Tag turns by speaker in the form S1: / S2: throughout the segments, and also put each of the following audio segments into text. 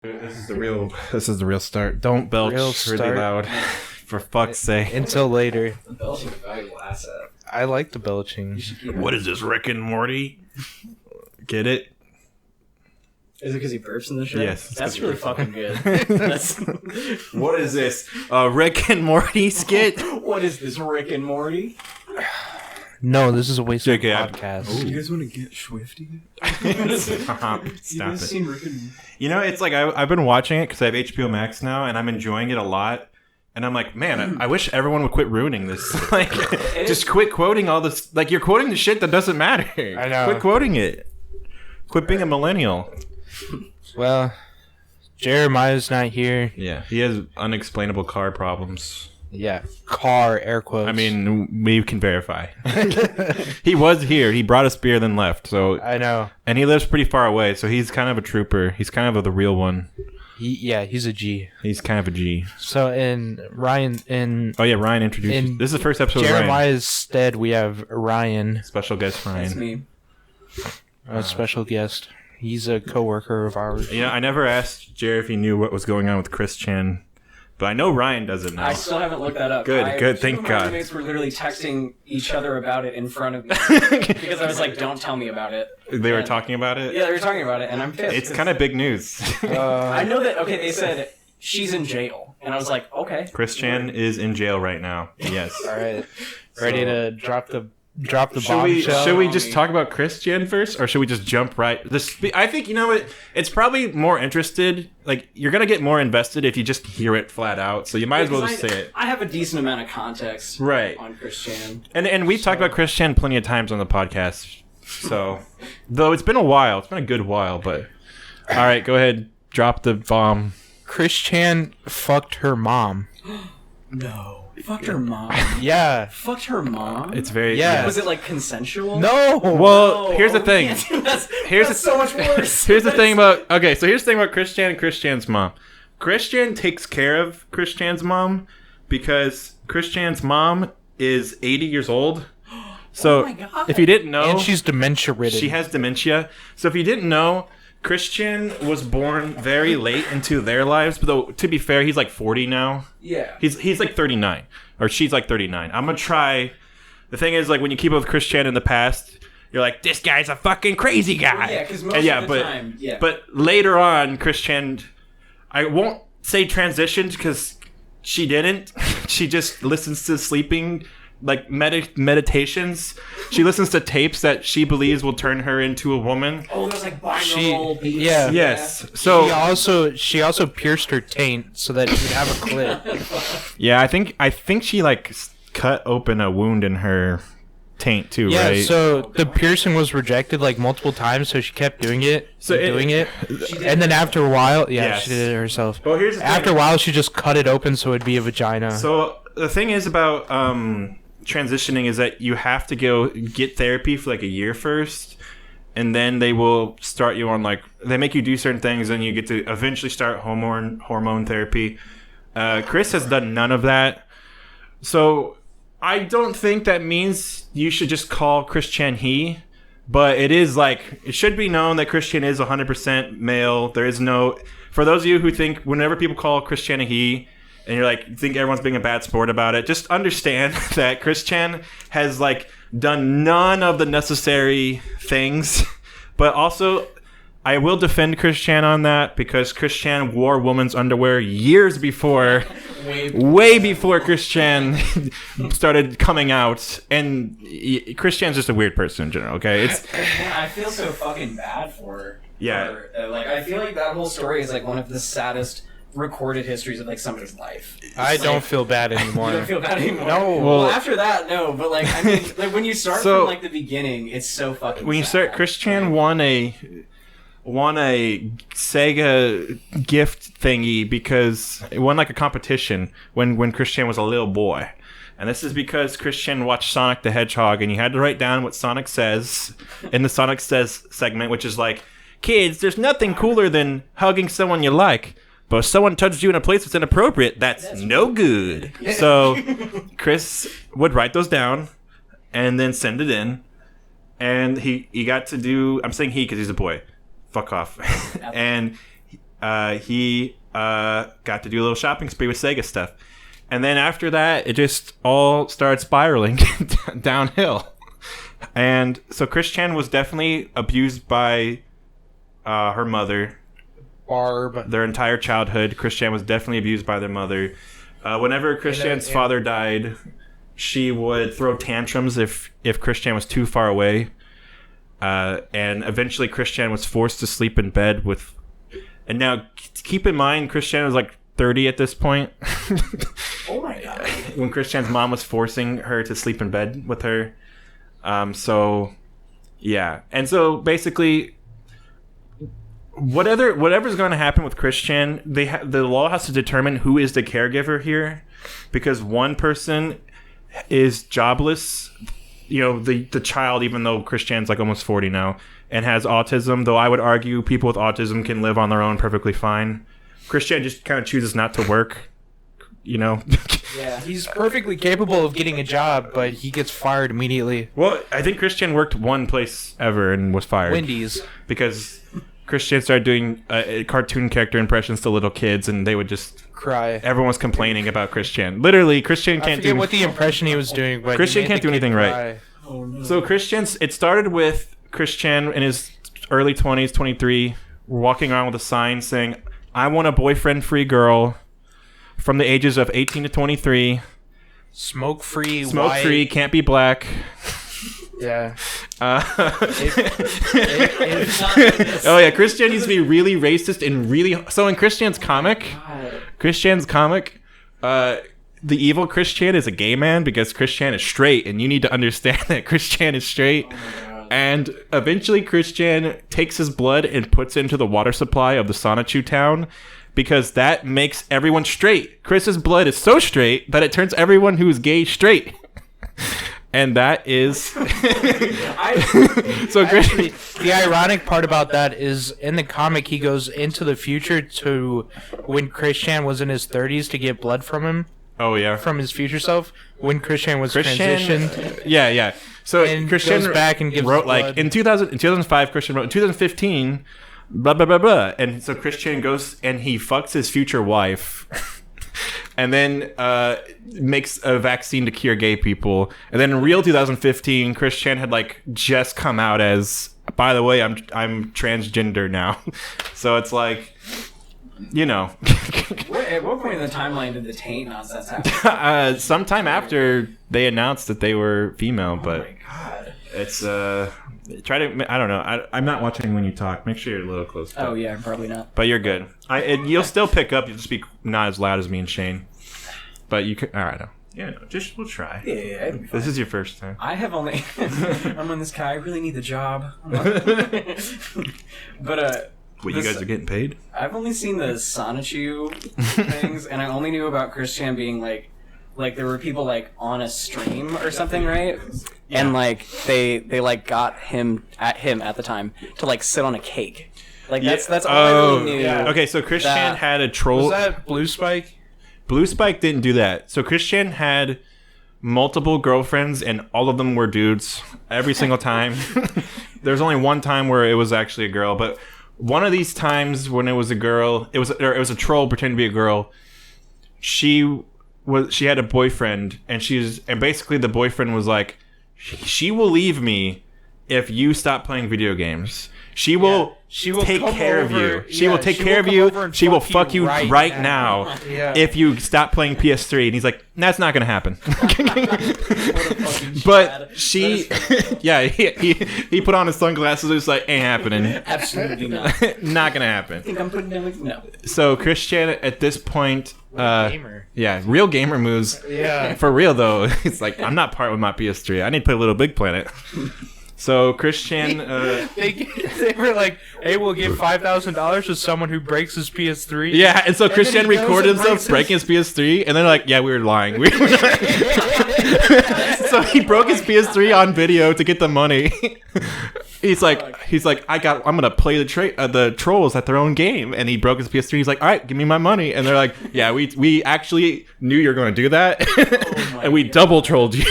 S1: This is the real start. Don't belch really loud, for fuck's sake.
S2: Until later.
S3: The belching is a valuable asset.
S2: I like the belching.
S1: What is this, Rick and Morty? Get it?
S3: Is it because he burps in the show?
S1: Yes.
S3: That's really fucking good. That's...
S1: What is this? Rick and Morty skit?
S3: What is this, Rick and Morty?
S2: No, this is a waste of
S1: JK,
S2: podcast.
S4: You guys want to get swifty?
S1: Stop it.
S3: Seen Rick and Morty?
S1: You know, it's like I've been watching it because I have HBO Max now, and I'm enjoying it a lot. And I'm like, man, I wish everyone would quit ruining this. Like, just quit quoting all this. Like, you're quoting the shit that doesn't matter.
S2: I know.
S1: Quit quoting it. Quit being a millennial.
S2: Well, Jeremiah's not here.
S1: Yeah, he has unexplainable car problems.
S2: Yeah, car, air quotes.
S1: I mean, we can verify. He was here. He brought us beer, then left. So
S2: I know.
S1: And he lives pretty far away, so he's kind of a trooper. He's kind of the real one.
S2: He's a G.
S1: He's kind of a G.
S2: So Ryan
S1: introduced. This is the first episode of Ryan.
S2: Jeremiah's stead, we have Ryan.
S1: Special guest Ryan.
S3: That's me.
S2: A special guest. He's a coworker of ours.
S1: Yeah, I never asked Jer if he knew what was going on with Chris Chan, but I know Ryan doesn't know.
S3: I still haven't looked that up.
S1: Good, thank
S3: my
S1: God.
S3: roommates were literally texting each other about it in front of me because I was like, "Don't tell me about it."
S1: They were talking about it?
S3: Yeah, they were talking about it, and I'm pissed.
S1: It's kind of big news.
S3: I know that. Okay, they said she's in jail, and I was like, "Okay."
S1: Chris Chan is in jail right now. Yes.
S2: All right. Ready to drop the
S1: Should we just talk about Chris Chan first, or should we just jump right? I think, you know what? It's probably more interested. Like, you're gonna get more invested if you just hear it flat out. So you might as well just say it.
S3: I have a decent amount of context,
S1: right,
S3: on Chris Chan,
S1: and we've talked about Chris Chan plenty of times on the podcast. So, though it's been a while, it's been a good while, but all right, go ahead, drop the bomb.
S2: Chris Chan fucked her mom.
S3: No. Fucked her mom.
S2: Yeah.
S3: Fucked her mom.
S1: It's very
S3: Was it like consensual?
S2: No.
S1: Well, here's the thing.
S3: That's so much worse.
S1: Here's the thing about so here's the thing about Chris Chan and Chris Chan's mom. Chris Chan takes care of Chris Chan's mom because Chris Chan's mom is 80 years old. So
S3: oh my God.
S1: If you didn't know,
S2: and she's dementia ridden.
S1: She has dementia. So if you didn't know, Christian was born very late into their lives, but though to be fair, he's like 40 now.
S3: Yeah.
S1: He's like 39, or she's like 39. I'm gonna try. The thing is, like, when you keep up with Christian in the past, you're like, this guy's a fucking crazy guy.
S3: Well, yeah, because most of the time, yeah.
S1: But later on, Christian, I won't say transitioned because she didn't. She just listens to sleeping. Like meditations. She listens to tapes that she believes will turn her into a woman.
S3: Oh, there's like binaural beats.
S2: Yeah.
S1: Yes. So
S2: she also pierced her taint so that she would have a clit.
S1: Yeah, I think she like cut open a wound in her taint too,
S2: yeah,
S1: right?
S2: Yeah, so the piercing was rejected like multiple times, so she kept doing it. And then after a while, she did it herself.
S1: Well, here's the thing.
S2: After a while, she just cut it open so it'd be a vagina.
S1: So the thing is about transitioning is that you have to go get therapy for like a year first, and then they will start you on they make you do certain things, and you get to eventually start hormone therapy. Chris has done none of that, so I don't think that means you should just call Chris Chan he, but it is it should be known that Chris Chan is 100% male. There is no, for those of you who think whenever people call Chris Chan a he, and you're think everyone's being a bad sport about it, just understand that Chris Chan has done none of the necessary things. But also, I will defend Chris Chan on that because Chris Chan wore women's underwear years before, way before Chris Chan started coming out. And Chris Chan's just a weird person in general, okay?
S3: I feel so fucking bad for her.
S1: Yeah.
S3: I feel like that whole story is one of the saddest recorded histories of somebody's life.
S2: I don't feel bad anymore.
S3: You don't feel bad anymore?
S2: No.
S3: Well, after that, no. But I mean, when you start from the beginning, it's so fucking.
S1: When you start, Chris Chan won a Sega gift thingy because it won a competition when Chris Chan was a little boy. And this is because Chris Chan watched Sonic the Hedgehog, and you had to write down what Sonic says in the Sonic Says segment, which is kids, there's nothing cooler than hugging someone you like. But if someone touches you in a place that's inappropriate, that's no good. So Chris would write those down and then send it in. And he got to do, I'm saying he because he's a boy. Fuck off. And he got to do a little shopping spree with Sega stuff. And then after that, it just all started spiraling downhill. And so Christian was definitely abused by her mother.
S2: Barb.
S1: Their entire childhood, Christian was definitely abused by their mother. Whenever Christian's father died, she would throw tantrums if Christian was too far away. And eventually Christian was forced to sleep in bed with... And now, keep in mind, Christian was like 30 at this point.
S3: Oh my god.
S1: When Christian's mom was forcing her to sleep in bed with her. So, yeah. And so, basically, whatever's going to happen with Christian, the law has to determine who is the caregiver here. Because one person is jobless, the child, even though Christian's like almost 40 now, and has autism, though I would argue people with autism can live on their own perfectly fine. Christian just kind of chooses not to work,
S3: Yeah,
S2: he's perfectly capable of getting a job, but he gets fired immediately.
S1: Well, I think Christian worked one place ever and was fired.
S2: Wendy's.
S1: Because Christian started doing cartoon character impressions to little kids, and they would just
S2: cry.
S1: Everyone was complaining about Christian. Literally, Christian can't do...
S2: what the impression he was doing, but
S1: Christian can't do anything
S2: cry.
S1: right. Oh, no. So it started with Christian in his early 20s, 23, walking around with a sign saying, "I want a boyfriend-free girl from the ages of 18 to 23.
S2: Smoke-free,
S1: Smoke-free, can't be black."
S2: Yeah.
S1: Oh yeah, Christian needs to be really racist and really... So in Christian's comic, the evil Christian is a gay man because Christian is straight, and you need to understand that Christian is straight. And eventually Christian takes his blood and puts it into the water supply of the Sonichu town because that makes everyone straight. Chris's blood is so straight that it turns everyone who is gay straight. And that is... So
S2: actually, the ironic part about that is in the comic he goes into the future to when Christian was in his 30s to get blood from him.
S1: Oh yeah,
S2: from his future self when Christian was transitioned.
S1: Yeah. So
S2: and
S1: Christian
S2: goes back and gives
S1: wrote
S2: blood.
S1: like in 2005. Christian wrote in 2015, blah blah blah blah, and so Christian goes and he fucks his future wife, and then makes a vaccine to cure gay people. And then in real 2015, Christian had like just come out as, by the way, I'm transgender now. So it's like,
S3: At what point in the timeline did the taint nonsense happen?
S1: Sometime after they announced that they were female, but
S3: Oh my god.
S1: it's try to... I don't know. I'm not watching when you talk. Make sure you're a little close.
S3: Oh yeah, probably not.
S1: But you're good. You'll still pick up. You'll just be not as loud as me and Shane. But you could... All right. We'll try.
S3: Yeah.
S1: This is your first time.
S3: I have only... I'm on this guy. I really need the job. But
S1: What, you guys are getting paid?
S3: I've only seen the Sonichu things, and I only knew about Christian being like there were people like on a stream or something, right? Yeah. And like they like got him at the time to like sit on a cake. Like that's all I really knew.
S1: Yeah. Okay, so Christian had a troll.
S2: Was that Blue Spike?
S1: Blue Spike didn't do that. So Christian had multiple girlfriends, and all of them were dudes every single time. There's only one time where it was actually a girl, but one of these times when it was a girl, it was a troll pretending to be a girl. She had a boyfriend, and basically the boyfriend was like, she will leave me if you stop playing video games. She will take care of you. She will take care of you. She will fuck you right now if you stop playing PS3. And he's like, that's not going to happen. But she, he put on his sunglasses and was like, ain't happening.
S3: Absolutely not.
S1: Not going to happen.
S3: I think I'm putting down no.
S1: So Christian, at this point,
S2: gamer.
S1: Yeah, real gamer moves.
S2: Yeah.
S1: For real, though, it's like, I'm not part with my PS3. I need to play Little Big Planet. So Christian,
S2: they were like, "Hey, we'll give $5,000 to someone who breaks his PS3."
S1: Yeah, and so Christian recorded himself breaking his PS3, and they're like, "Yeah, we were lying." So he broke his PS3 on video to get the money. He's like, I'm gonna play the trolls at their own game, and he broke his PS3. He's like, all right, give me my money, and they're like, yeah, we actually knew you were gonna do that, and we double trolled you.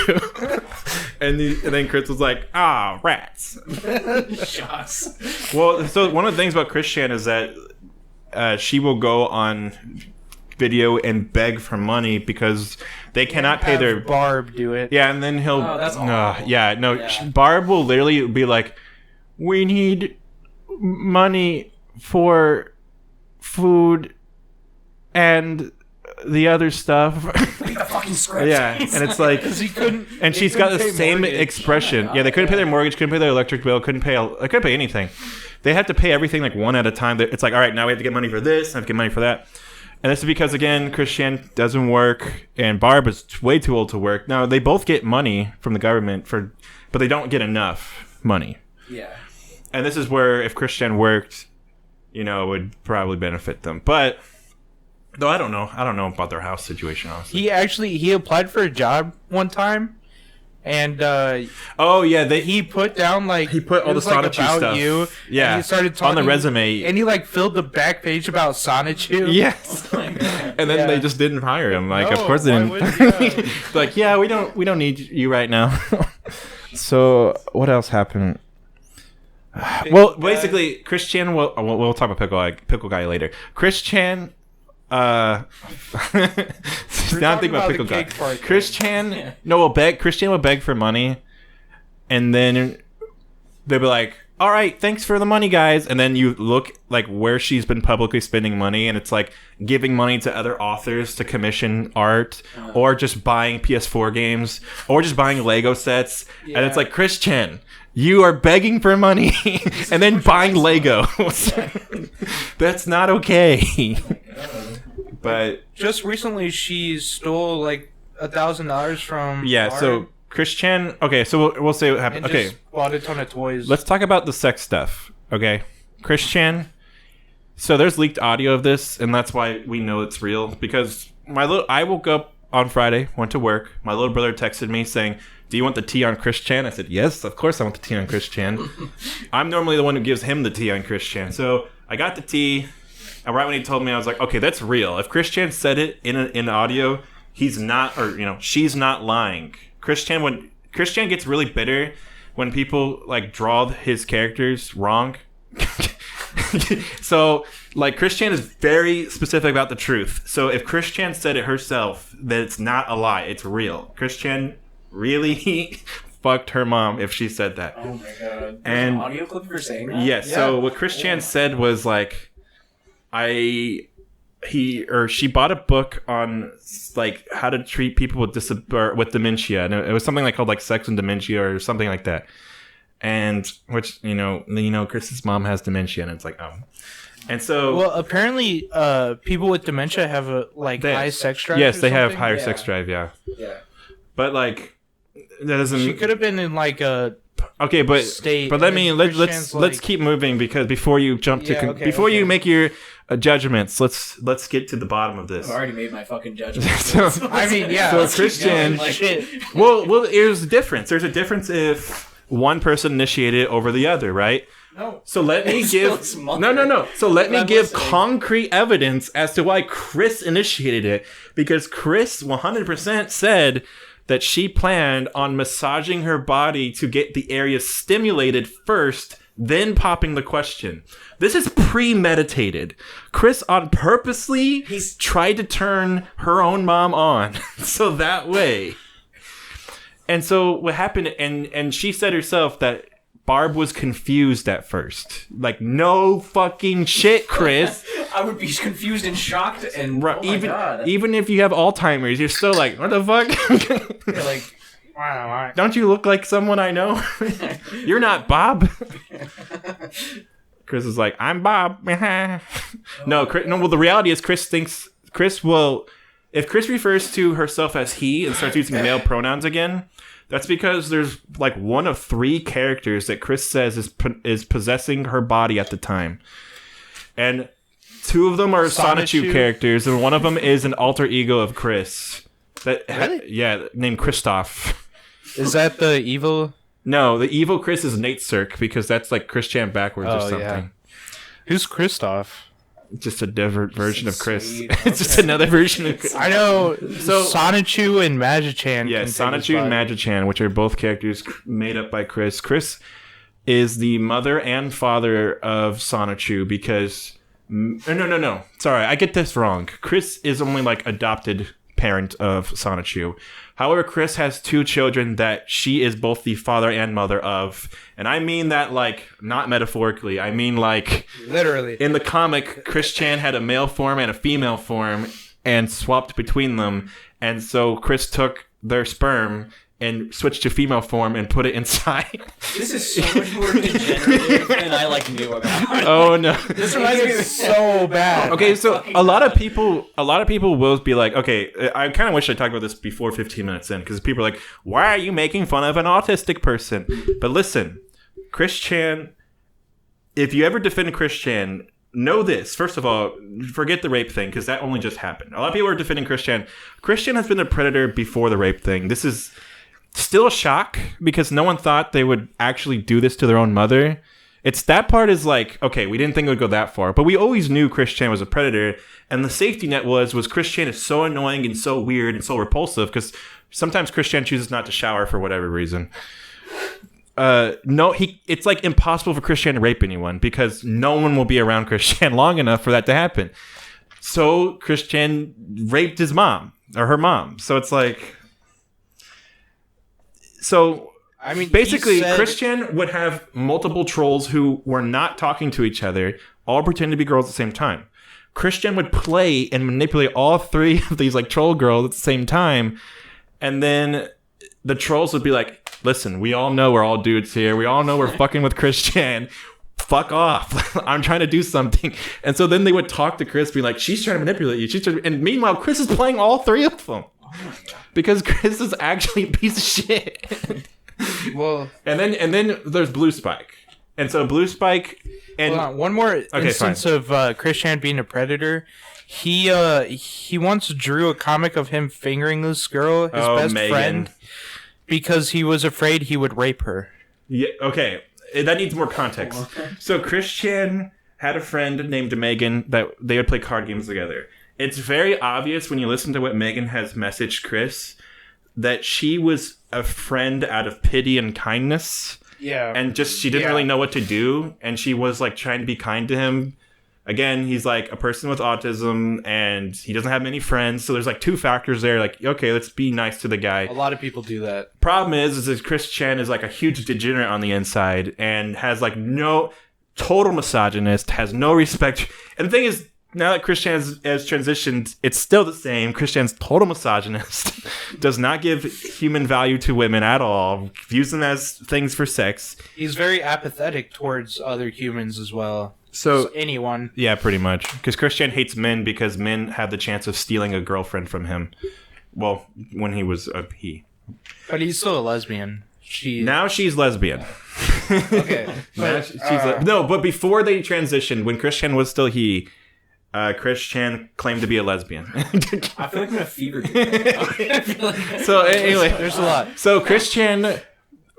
S1: And then Chris was like, rats.
S3: Shucks.
S1: Well, so one of the things about Christian is that she will go on video and beg for money because they cannot pay their
S2: Barb do it.
S1: Yeah, and then he'll.
S3: Oh, that's awful.
S1: Yeah, no.
S3: Yeah.
S1: Barb will literally be like, "We need money for food and the other stuff."
S3: Read the fucking script.
S1: Yeah, and it's like,
S2: Because he couldn't.
S1: and
S2: he
S1: she's got the
S2: couldn't pay
S1: same
S2: mortgage.
S1: expression.
S3: Oh my God,
S1: Yeah, they couldn't pay
S3: yeah.
S1: their mortgage, couldn't pay their electric bill, couldn't pay anything. They had to pay everything like one at a time. It's like, all right, now we have to get money for this, and have to get money for that. And this is because, again, Christian doesn't work, and Barb is way too old to work. Now, they both get money from the government, but they don't get enough money.
S3: Yeah.
S1: And this is where, if Christian worked, it would probably benefit them. But, though I don't know about their house situation, honestly.
S2: He applied for a job one time, and
S1: Oh, yeah,
S2: he put down
S1: He put all
S2: it
S1: the
S2: was, like,
S1: Sonichu
S2: about
S1: stuff.
S2: you,
S1: Yeah,
S2: and he started talking
S1: on the resume.
S2: and he filled the back page about Sonichu.
S1: Yes. And then
S2: Yeah.
S1: they just didn't hire him. Like, of
S2: No,
S1: course they
S2: why
S1: didn't.
S2: would you?
S1: Like, yeah, we don't need you right now. So, what else happened? Well, basically, Christian will. We'll talk about Pickle Guy later. Christian. Now I'm thinking about
S2: about
S1: Pickle
S2: the
S1: Guy.
S2: cake part.
S1: Christian.
S3: Yeah.
S1: No, Christian will beg for money, and then they'll be like, "All right, thanks for the money, guys." And then you look like where she's been publicly spending money, and it's like giving money to other authors to commission art, or just buying PS4 games, or just buying Lego sets. And it's
S2: Yeah.
S1: like, Christian, you are begging for money and then buying Legos. That's not okay. But
S2: Just recently, she stole $1,000 from.
S1: yeah,
S2: Barb
S1: so Christian. Okay, so we'll say what happened.
S2: and
S1: Okay.
S2: just bought a ton of toys.
S1: Let's talk about the sex stuff, okay? Christian. So there's leaked audio of this, and that's why we know it's real. Because I woke up on Friday, went to work. My little brother texted me saying, "Do you want the tea on Christian?" I said, "Yes, of course I want the tea on Christian." I'm normally the one who gives him the tea on Christian. So I got the tea, and right when he told me, I was like, "Okay, that's real. If Christian said it in audio, he's not, or she's not lying." When Christian gets really bitter when people draw his characters wrong. So Christian is very specific about the truth. So if Christian said it herself, then it's not a lie, it's real. Christian really fucked her mom if she said that.
S3: Oh my god.
S1: And-
S3: An audio clip of her saying that?
S1: Yes. So what Christian said was she bought a book on how to treat people with dementia, and it was something called Sex and Dementia or something like that. And which Chris's mom has dementia, and it's and so
S2: Well, apparently, people with dementia have high sex drive.
S1: yes,
S2: or
S1: they have
S2: something.
S1: higher
S3: Yeah.
S1: sex drive, yeah.
S3: Yeah.
S1: But that doesn't.
S2: She could have been in a.
S1: Okay, but
S2: state,
S1: let
S2: and
S1: me
S2: then
S1: let's
S2: Christian's
S1: keep moving, because before you jump to
S2: Yeah, okay,
S1: before you
S2: okay.
S1: make your judgments, let's get to the bottom of this.
S3: I've already made my fucking judgment.
S1: So-
S2: I mean, yeah.
S1: So
S2: let's keep
S1: Christian-
S2: going, shit.
S1: well, there's a difference. There's a difference if one person initiated it over the other, right?
S2: No.
S1: So let me
S3: Still
S1: give
S3: it's mother.
S1: no. So let me
S3: I'm
S1: give
S3: listening.
S1: concrete evidence as to why Chris initiated it, because Chris 100% said that she planned on massaging her body to get the area stimulated first, then popping the question. This is premeditated. Chris on purposely tried to turn her own mom on so that way. And so what happened, and she said herself that Barb was confused at first. No fucking shit, Chris.
S3: I would be confused and shocked and
S1: Right,
S3: oh my god.
S1: even if you have Alzheimer's, you're still what the fuck?
S2: You're like, wow.
S1: Don't you look like someone I know? You're not Bob. Chris is like, I'm Bob. No, well, the reality is Chris will, if Chris refers to herself as he and starts using male pronouns again, that's because there's one of 3 characters that Chris says is possessing her body at the time. And 2 of them are Sonichu
S2: Sonichu?
S1: characters, and one of them is an alter ego of Chris.
S2: Really?
S1: Named Christoph.
S2: Is that the evil?
S1: No, the evil Chris is Nate Cirque, because that's Christian backwards or
S2: Oh,
S1: something.
S2: yeah. Who's Christoph?
S1: Just a different version of Chris.
S3: Sweet.
S1: It's just another version of Chris.
S2: I know
S1: So-
S2: Sonichu and Magichan.
S1: Yeah,
S2: can take his
S1: Sonichu and
S2: body.
S1: Magichan, which are both characters made up by Chris. Chris is the mother and father of Sonichu, because No. Sorry, I get this wrong. Chris is only like adopted parent of Sonichu. However, Chris has 2 children that she is both the father and mother of. And I mean that, like, not metaphorically. I mean, like...
S2: Literally.
S1: In the comic, Chris Chan had a male form and a female form and swapped between them. And so Chris took their sperm and switched to female form and put it inside.
S3: This is so much more degenerative than I knew about.
S1: Oh no!
S2: This reminds me so bad.
S1: Okay, so a lot of people will be like, okay, I kind of wish I talked about this before 15 minutes in, because people are like, why are you making fun of an autistic person? But listen, Chris Chan, if you ever defend Chris Chan, know this. First of all, forget the rape thing, because that only just happened. A lot of people are defending Chris Chan. Chris Chan has been a predator before the rape thing. This is still a shock, because no one thought they would actually do this to their own mother. It's that part is like, okay, we didn't think it would go that far, but we always knew Chris Chan was a predator, and the safety net was Chris Chan is so annoying and so weird and so repulsive, because sometimes Chris Chan chooses not to shower for whatever reason. It's like impossible for Chris Chan to rape anyone, because no one will be around Chris Chan long enough for that to happen. So Chris Chan raped his mom, or her mom. So it's like... So, I mean, basically, Christian would have multiple trolls who were not talking to each other, all pretend to be girls at the same time. Christian would play and manipulate all 3 of these like troll girls at the same time, and then the trolls would be like, "Listen, we all know we're all dudes here. We all know we're fucking with Christian. Fuck off! I'm trying to do something." And so then they would talk to Chris, be like, "She's trying to manipulate you." And meanwhile, Chris is playing all 3 of them. Because Chris is actually a piece of shit.
S2: Well,
S1: and then there's Blue Spike, and so Blue Spike and
S2: hold on, one more instance of Chris Chan being a predator. He once drew a comic of him fingering this girl, his best friend, because he was afraid he would rape her.
S1: Yeah. Okay, that needs more context. So Chris Chan had a friend named Megan that they would play card games together. It's very obvious when you listen to what Megan has messaged Chris that she was a friend out of pity and kindness.
S2: Yeah.
S1: And just she didn't really know what to do. And she was like trying to be kind to him. Again, he's like a person with autism and he doesn't have many friends. So there's like 2 factors there. Like, okay, let's be nice to the guy.
S2: A lot of people do that. Problem
S1: is that Chris Chan is like a huge degenerate on the inside and has like no total misogynist, has no respect. And the thing is, now that Chris Chan has transitioned, it's still the same. Chris Chan's total misogynist, does not give human value to women at all, views them as things for sex.
S2: He's very apathetic towards other humans as well.
S1: So
S2: anyone.
S1: Yeah, pretty much. Because Chris Chan hates men because men have the chance of stealing a girlfriend from him. Well, when he was a he.
S2: But he's still a lesbian.
S1: Now she's lesbian.
S2: Okay.
S1: No, but before they transitioned, when Chris Chan was still he, Chris Chan claimed to be a lesbian.
S3: I feel like I'm a fever dream.
S1: So anyway,
S2: there's a lot.
S1: So Chris Chan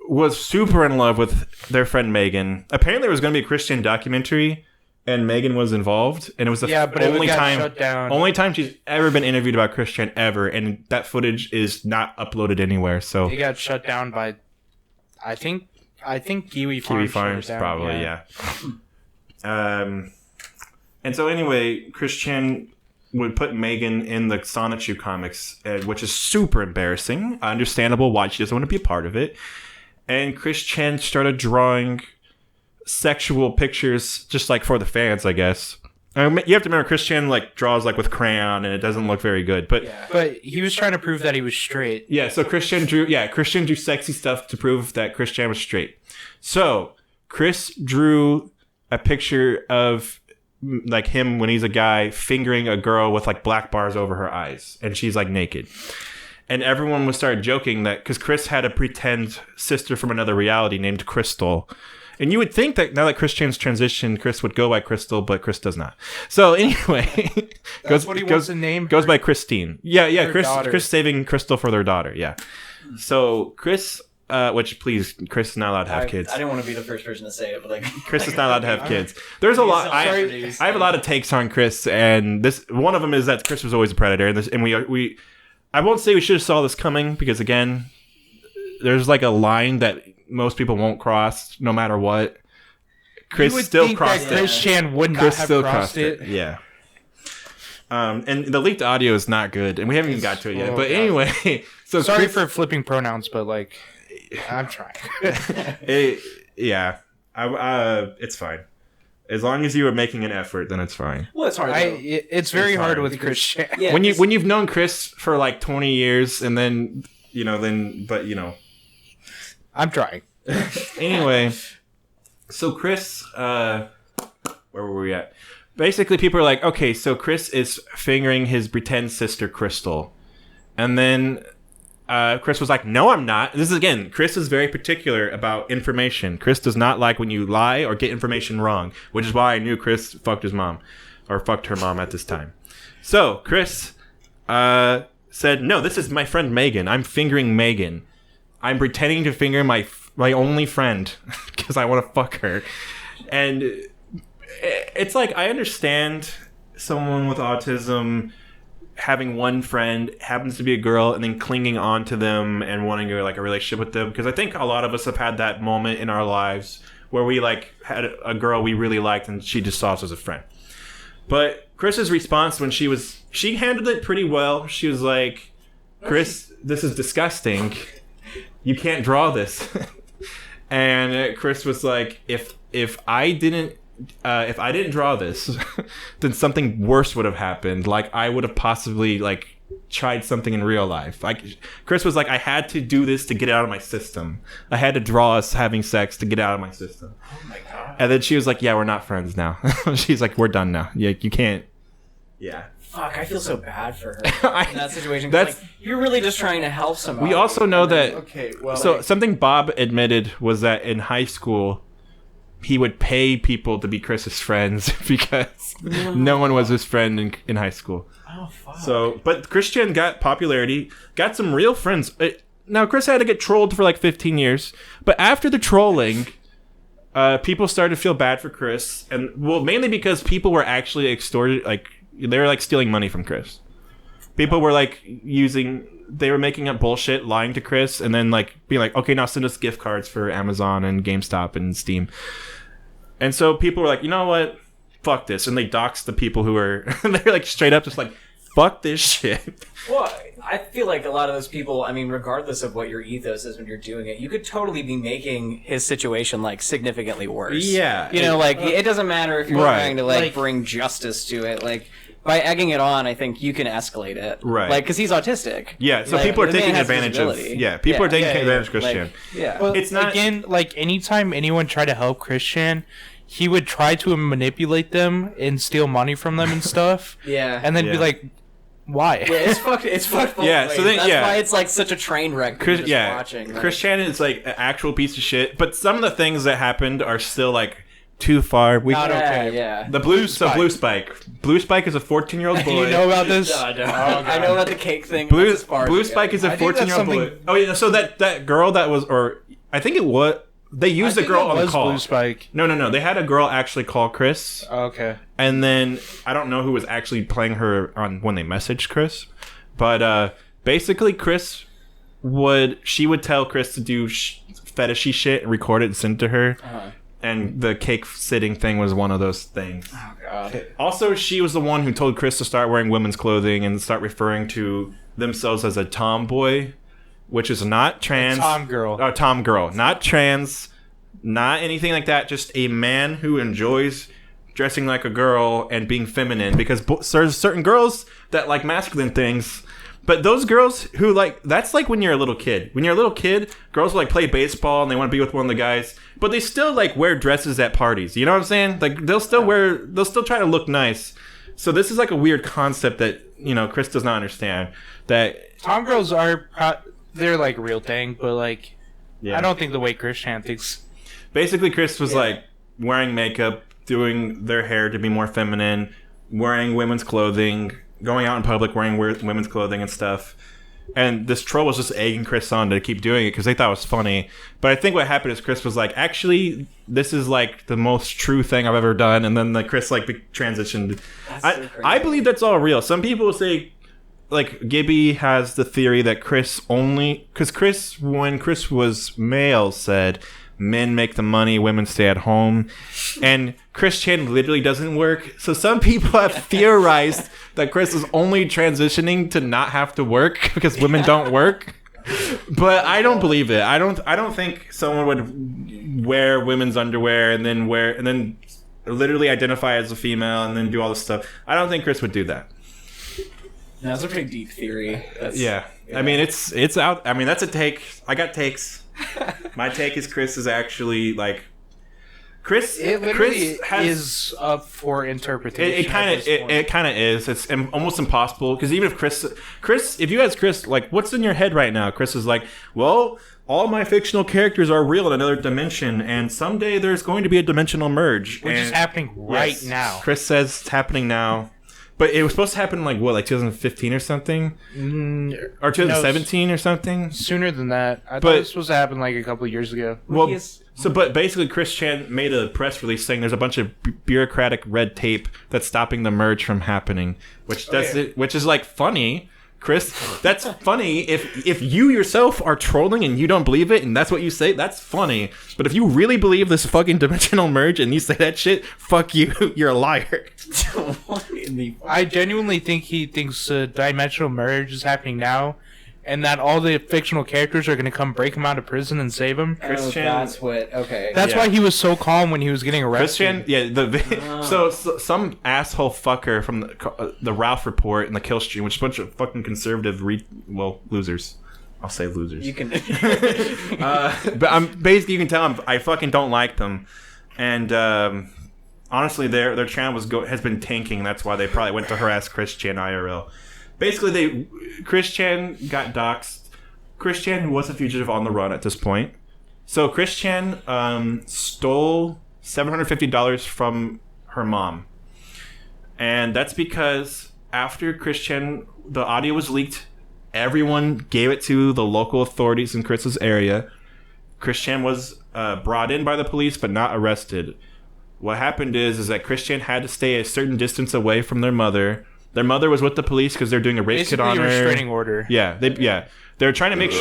S1: was super in love with their friend Megan. Apparently, there was going to be a Chris Chan documentary, and Megan was involved. And it was the only time she's ever been interviewed about Chris Chan ever, and that footage is not uploaded anywhere. So
S2: he got shut down by, I think Kiwi
S1: Farms probably, yeah. And so anyway, Chris Chan would put Megan in the Sonichu comics, which is super embarrassing. Understandable why she doesn't want to be a part of it. And Chris Chan started drawing sexual pictures just like for the fans, I guess. You have to remember, Chris Chan like draws like with crayon and it doesn't look very good. But
S2: he was trying to prove that he was straight.
S1: Yeah, so Chris Chan drew sexy stuff to prove that Chris Chan was straight. So Chris drew a picture of like him when he's a guy fingering a girl with like black bars over her eyes and she's like naked, and everyone would start joking that because Chris had a pretend sister from another reality named Crystal, and you would think that now that Chris Chan's transitioned, Chris would go by Crystal, but Chris does not. So anyway,
S2: wants to name
S1: goes by Christine. Chris saving Crystal for their daughter. Yeah. So Chris, Chris is not allowed to have kids.
S3: I didn't want to be the first person to say it, but like
S1: Chris is not allowed to have kids. There's a lot. I have a lot of takes on Chris, and this one of them is that Chris was always a predator, and we I won't say we should have saw this coming because again, there's like a line that most people won't cross no matter what. Chris still crossed it.
S2: Chris Chan would not have crossed it.
S1: Yeah. And the leaked audio is not good, and we haven't even got to it yet. But anyway, so
S2: sorry for flipping pronouns, but like, I'm trying.
S1: It's fine. As long as you are making an effort, then it's fine.
S3: Well, it's hard.
S2: It's very hard with Chris Chan.
S3: Yeah,
S1: when you've known Chris for like 20 years, and then
S2: I'm trying.
S1: Anyway, so Chris, where were we at? Basically, people are like, okay, so Chris is fingering his pretend sister, Crystal. And then Chris was like, no, I'm not. This is, again, Chris is very particular about information. Chris does not like when you lie or get information wrong, which is why I knew Chris fucked his mom, or fucked her mom at this time. So, Chris said, no, this is my friend Megan. I'm fingering Megan. I'm pretending to finger my only friend because I want to fuck her. And it's like, I understand someone with autism having one friend, happens to be a girl, and then clinging on to them and wanting to like a relationship with them, because I think a lot of us have had that moment in our lives where we like had a girl we really liked and she just saw us as a friend. But Chris's response when she handled it pretty well. She was like, Chris, this is disgusting. You can't draw this. And Chris was like, if I didn't draw this, then something worse would have happened. Like, I would have possibly like tried something in real life. Like, Chris was like, I had to do this to get it out of my system. I had to draw us having sex to get it out of my system. Oh my god. And then she was like, yeah, we're not friends now. She's like, we're done now. Yeah, you can't. Yeah.
S3: Fuck, I feel so bad for her in that situation. That's, like, you're really just trying to help somebody.
S1: We also know that. So something Bob admitted was that in high school, he would pay people to be Chris's friends because no one was his friend in high school.
S3: Oh, fuck.
S1: So, but Christian got popularity, got some real friends. Now, Chris had to get trolled for like 15 years, but after the trolling, people started to feel bad for Chris, and well, mainly because people were actually extorted, like they were like stealing money from Chris. People were like they were making up bullshit, lying to Chris, and then like being like, okay, now send us gift cards for Amazon and GameStop and Steam. And so people were like, you know what? Fuck this. And they doxed the people who were, they're like straight up just like, fuck this shit.
S3: Well, I feel like a lot of those people, I mean, regardless of what your ethos is when you're doing it, you could totally be making his situation like significantly worse.
S1: Yeah.
S3: You know, like it doesn't matter if you're trying to like bring justice to it. Like, by egging it on, I think you can escalate it.
S1: Right.
S3: Like, because he's autistic.
S1: Yeah, so like, people are taking advantage of... Yeah, people are taking advantage of Christian.
S3: Like, yeah.
S2: Well, it's not... Again, like, anytime anyone tried to help Christian, he would try to manipulate them and steal money from them and stuff.
S3: Yeah.
S2: And then be like, why?
S3: Yeah, it's fucked both
S1: yeah,
S3: ways.
S1: So then,
S3: that's why it's, like, such a train wreck watching. Like.
S1: Chris Shannon is, like, an actual piece of shit, but some of the things that happened are still, like... too far.
S3: Not okay. Yeah.
S1: The Blue Spike. Blue Spike is a 14-year-old boy.
S2: Do you know about this?
S3: No, I don't. I know about the cake thing.
S1: Blue Spike is a 14-year-old boy. Oh yeah. So that girl that was, or I think it was. They used a girl on the call.
S2: Blue Spike.
S1: No. They had a girl actually call Chris.
S2: Oh, okay.
S1: And then I don't know who was actually playing her on when they messaged Chris, but basically she would tell Chris to do fetishy shit and record it and send it to her. Uh-huh. And the cake sitting thing was one of those things.
S3: Oh, God.
S1: Also, she was the one who told Chris to start wearing women's clothing and start referring to themselves as a tomboy, which is not trans.
S2: Tom girl.
S1: Not trans, not anything like that. Just a man who enjoys dressing like a girl and being feminine. Because there's certain girls that like masculine things. But those girls who like, that's like when you're a little kid. When you're a little kid, girls will like play baseball and they want to be with one of the guys. But they still like wear dresses at parties. You know what I'm saying? Like they'll still try to look nice. So this is like a weird concept that, you know, Chris does not understand. That
S2: Tom girls they're like a real thing, but like, I don't think the way Chris Chan thinks.
S1: Basically, Chris was like wearing makeup, doing their hair to be more feminine, wearing women's clothing, going out in public wearing women's clothing and stuff. And this troll was just egging Chris on to keep doing it because they thought it was funny. But I think what happened is Chris was like, actually, this is like the most true thing I've ever done. And then Chris like transitioned. I believe that's all real. Some people say, like, Gibby has the theory that Chris only... Because Chris, when Chris was male, said, men make the money, women stay at home. And Chris Chan literally doesn't work. So some people have theorized that Chris is only transitioning to not have to work because women don't work. But I don't believe it. I don't think someone would wear women's underwear and then literally identify as a female and then do all this stuff. I don't think Chris would do that.
S3: No, that's a pretty deep theory.
S1: Yeah. I mean, it's out. I mean, that's a take. I got takes. My take is Chris is actually like Chris.
S2: It literally is up for interpretation.
S1: It kind of is. It's almost impossible because even if Chris, if you ask Chris, like, what's in your head right now? Chris is like, well, all my fictional characters are real in another dimension, and someday there's going to be a dimensional merge,
S2: which is happening right now.
S1: Chris says it's happening now. But it was supposed to happen like 2015 or something, or 2017 or something.
S2: Sooner than that. I thought it was supposed to happen like a couple of years ago.
S1: Well, but basically, Chris Chan made a press release saying there's a bunch of bureaucratic red tape that's stopping the merge from happening, which is like funny. Chris, that's funny. If you yourself are trolling and you don't believe it and that's what you say, that's funny. But if you really believe this fucking dimensional merge and you say that shit, fuck you. You're a liar.
S2: I genuinely think he thinks dimensional merge is happening now, and that all the fictional characters are going to come break him out of prison and save him.
S3: Christian, that's what. Okay,
S2: that's why he was so calm when he was getting arrested.
S1: Christian, so some asshole fucker from the Ralph Report and the Kill Stream, which is a bunch of fucking conservative losers. I'll say losers.
S3: You can.
S1: But I'm basically, you can tell I fucking don't like them, and honestly, their channel has been tanking. That's why they probably went to harass Chris Chan IRL. Basically, Chris Chan got doxxed. Chris Chan, who was a fugitive on the run at this point. So Chris Chan stole $750 from her mom. And that's because after Chris Chan, the audio was leaked, everyone gave it to the local authorities in Chris's area. Chris Chan was brought in by the police but not arrested. What happened is that Chris Chan had to stay a certain distance away from their mother. Their mother was with the police because they're doing a rape kit on her.
S2: Basically a restraining order.
S1: Yeah, they're trying to make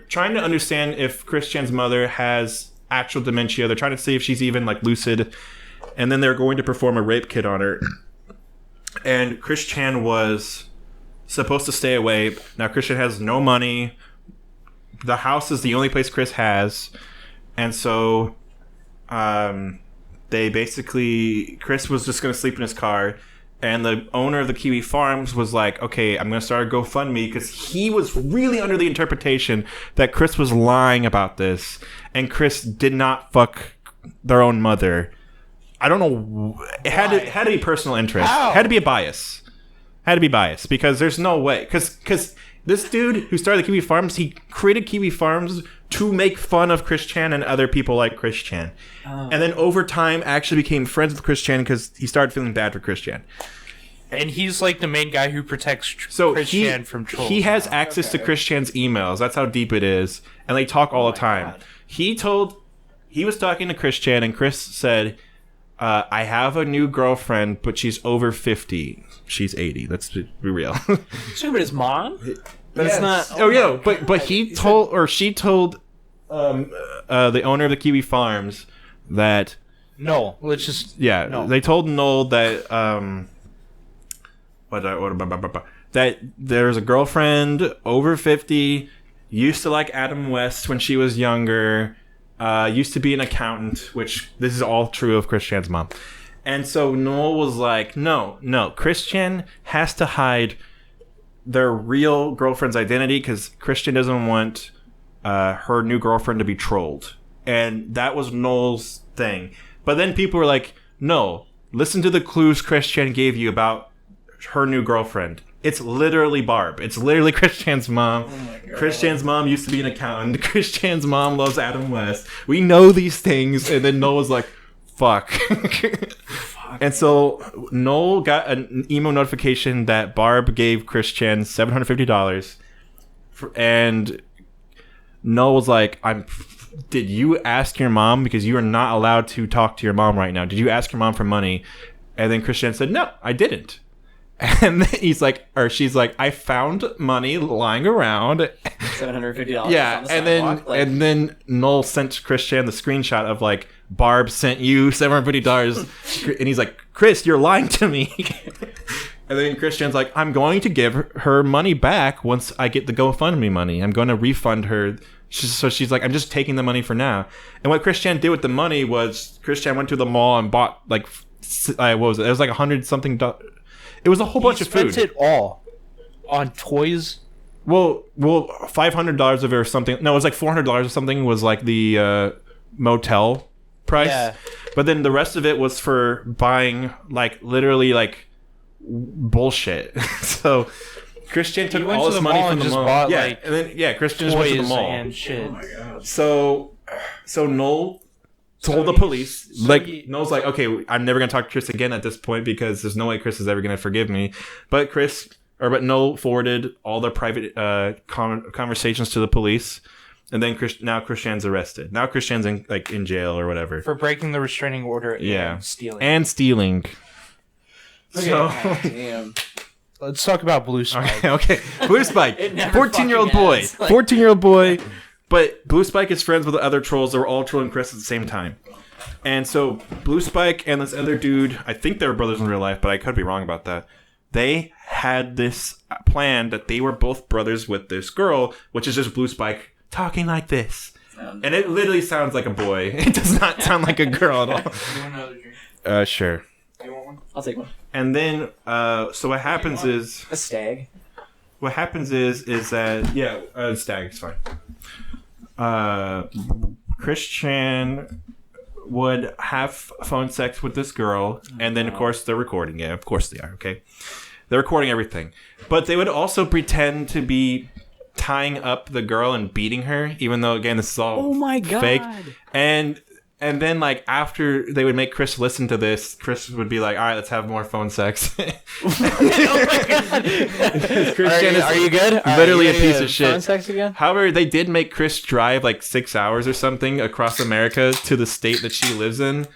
S1: trying to understand if Chris Chan's mother has actual dementia. They're trying to see if she's even like lucid, and then they're going to perform a rape kit on her. And Chris Chan was supposed to stay away. Now Chris Chan has no money. The house is the only place Chris has, and so, they basically Chris was just going to sleep in his car. And the owner of the Kiwi Farms was like, okay, I'm going to start a GoFundMe because he was really under the interpretation that Chris was lying about this. And Chris did not fuck their own mother. I don't know. It had to be personal interest.
S2: How?
S1: It had to be a bias. Had to be biased because there's no way. Because this dude who started the Kiwi Farms, he created Kiwi Farms to make fun of Chris Chan and other people like Chris Chan. And then over time actually became friends with Chris Chan because he started feeling bad for Chris Chan.
S2: And he's like the main guy who protects Chris Chan from trolls.
S1: He has access to Chris Chan's emails. That's how deep it is. And they talk all the time. God. He was talking to Chris Chan and Chris said, I have a new girlfriend, but she's over 50. She's 80. Let's be real.
S3: So, but his mom? But it's not.
S1: But she told the owner of the Kiwi Farms that they told Noel that that there's a girlfriend over 50, used to like Adam West when she was younger, used to be an accountant, which this is all true of Chris Chan's mom. And so Noel was like, no, Chris Chan has to hide their real girlfriend's identity because Christian doesn't want her new girlfriend to be trolled. And that was Noel's thing. But then people were like, no, listen to the clues Chris Chan gave you about her new girlfriend. It's literally Barb. It's literally Chris Chan's mom. Oh Chris Chan's mom used to be an accountant. Chris Chan's mom loves Adam West. We know these things. And then Noel was like, fuck. And so Noel got an email notification that Barb gave Chris Chan $750. And Noel was like, did you ask your mom? Because you are not allowed to talk to your mom right now. Did you ask your mom for money? And then Chris Chan said, no, I didn't. And then he's like, or she's like, I found money lying around.
S3: $750.
S1: Yeah,
S3: on the
S1: and
S3: sidewalk.
S1: then then Noel sent Christian the screenshot of like Barb sent you $750, and he's like, Chris, you're lying to me. And then Christian's like, I'm going to give her money back once I get the GoFundMe money. I'm going to refund her. So she's like, I'm just taking the money for now. And what Christian did with the money was Christian went to the mall and bought like what was it? It was like $100-something. It was a whole bunch of food.
S2: He spent it all on toys.
S1: Well, $500 of it or something. No, it was like $400 or something was like the motel price.
S2: Yeah.
S1: But then the rest of it was for buying like literally like bullshit. So Christian took all his money from the mall.
S2: Bought,
S1: yeah,
S2: like,
S1: and then Christian just went to the mall
S2: and shit.
S3: Oh my god.
S1: So Noel told the police. Noel's like, okay, I'm never gonna talk to Chris again at this point because there's no way Chris is ever gonna forgive me. But Noel forwarded all their private conversations to the police, and then now Christian's arrested. Now Christian's in jail or whatever
S2: for breaking the restraining order.
S1: Yeah,
S2: and stealing.
S3: Okay.
S1: So,
S3: Damn.
S2: Let's talk about Blue Spike.
S1: Okay. Blue Spike,
S3: It never
S1: 14-year-old
S3: fucking
S1: boy,
S3: ends. Like-
S1: 14-year-old boy. But Blue Spike is friends with the other trolls that were all trolling Chris at the same time. And so Blue Spike and this other dude, I think they were brothers in real life, but I could be wrong about that. They had this plan that they were both brothers with this girl, which is just Blue Spike talking like this. And it literally sounds like a boy. It does not sound like a girl at all.
S2: You want another drink?
S1: Sure.
S2: You want one?
S3: I'll take one.
S1: And then, so what happens is...
S3: A stag.
S1: What happens is that... Yeah, stag is fine. Christian would have phone sex with this girl, and then, of course, they're recording it. Of course they are, okay? They're recording everything. But they would also pretend to be tying up the girl and beating her, even though, again, this is all fake. And then, like, after they would make Chris listen to this, Chris would be like, all right, let's have more phone sex.
S3: Oh my god.
S1: Christian
S3: are you good?
S1: literally a piece of shit.
S3: Phone sex again?
S1: However, they did make Chris drive like 6 hours or something across America to the state that she lives in.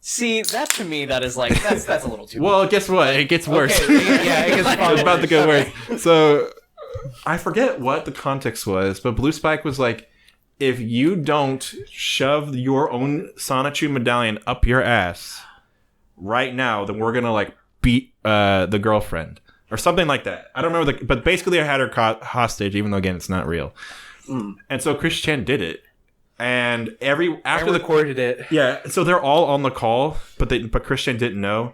S3: See, that to me, that is like, that's a little too
S1: Well, guess what? It gets worse.
S3: Okay, yeah, it gets
S1: It's about to get worse. So, I forget what the context was, but Blue Spike was like, if you don't shove your own Sonichu medallion up your ass right now, then we're gonna like beat the girlfriend or something like that. I don't remember but basically I had her hostage, even though again it's not real. And so Christian did it, and after the
S2: recorded it.
S1: Yeah, so they're all on the call, but Christian didn't know.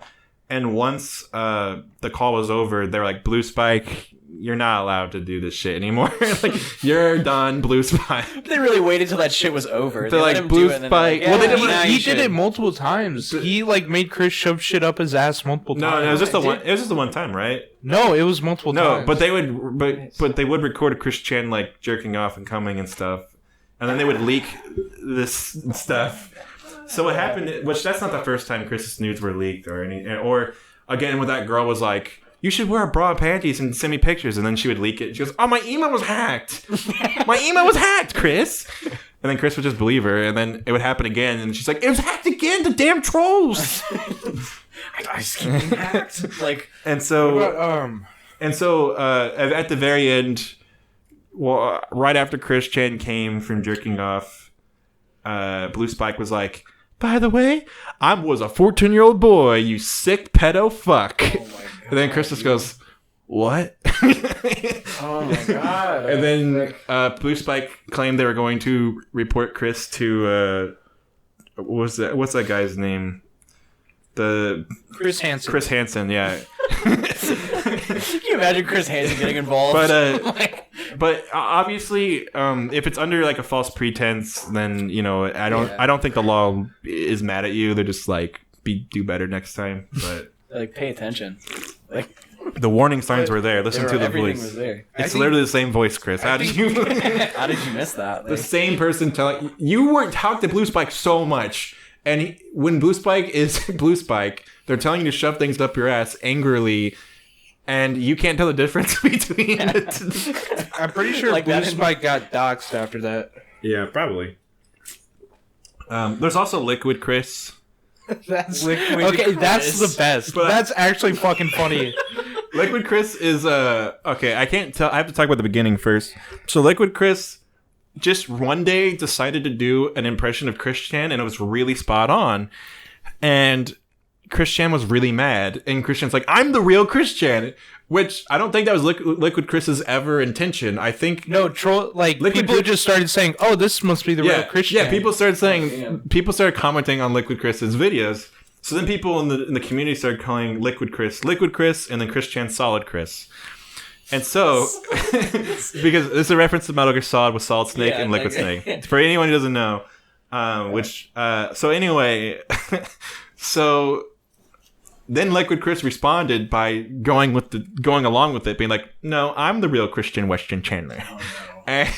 S1: And once the call was over, they're like, Blue Spike, you're not allowed to do this shit anymore. Like, you're done, Blue Spike.
S3: They really waited till that shit was over.
S1: They're
S3: let
S1: like,
S3: him
S1: Blue
S3: do it, and then
S1: Spike.
S3: they're like,
S1: Well, they
S3: yeah,
S1: didn't-
S2: He did it multiple times. He like made Chris shove shit up his ass multiple times.
S1: No, it was just the one. It was just the one time, right?
S2: No, it was multiple times.
S1: No, but they would, but they would record a Christian like jerking off and coming and stuff, and then they would leak this stuff. So what happened? Which that's not the first time Chris's nudes were leaked or or again when that girl was like, you should wear a bra and panties and send me pictures, and then she would leak it. She goes, oh, my email was hacked. My email was hacked, Chris. And then Chris would just believe her, and then it would happen again, and she's like, it was hacked again, the damn trolls.
S3: I just keep being hacked. Like,
S1: And so at the very end, well, right after Christian came from jerking off, Blue Spike was like, by the way, I was a 14-year-old boy, you sick pedo fuck.
S3: oh my god.
S1: And then Chris just goes, what?
S3: Oh my god.
S1: And then Blue Spike claimed they were going to report Chris to, what's that guy's name?
S2: Chris Hansen.
S1: Chris Hansen, yeah.
S3: Can you imagine Chris Hansen getting involved?
S1: But obviously, if it's under like a false pretense, then I don't think the law is mad at you. They're just like, do better next time. But
S3: like, pay attention. Like,
S1: the warning signs were there. Listen to the
S3: everything
S1: voice.
S3: was there.
S1: It's literally the same voice, Chris. How did you?
S3: How did you miss that?
S1: The
S3: Like,
S1: same person telling you weren't talking to Blue Spike so much, and when Blue Spike is Blue Spike, they're telling you to shove things up your ass angrily. And you can't tell the difference between it.
S2: I'm pretty sure
S3: Like
S2: Blue
S3: that
S2: Spike got doxxed after that.
S1: Yeah, probably. There's also Liquid Chris.
S2: That's
S3: Liquid
S2: okay.
S3: Chris.
S2: That's the best.
S1: But-
S2: That's actually fucking funny.
S1: Liquid Chris is okay. I can't tell. I have to talk about the beginning first. So Liquid Chris just one day decided to do an impression of Chris Chan, and it was really spot on. And Chris Chan was really mad, and Chris Chan's like, "I'm the real Chris Chan," which I don't think that was Liquid Chris's ever intention. I think
S2: troll people just started saying, "Oh, this must be the real Chris Chan."
S1: Yeah, people started commenting on Liquid Chris's videos. So then people in the community started calling Liquid Chris, and then Chris Chan Solid Chris. And so, because this is a reference to Metal Gear Solid with Solid Snake and Liquid Snake. For anyone who doesn't know, so anyway, so then Liquid Chris responded by going along with it, being like, "No, I'm the real Christian Western Chandler," and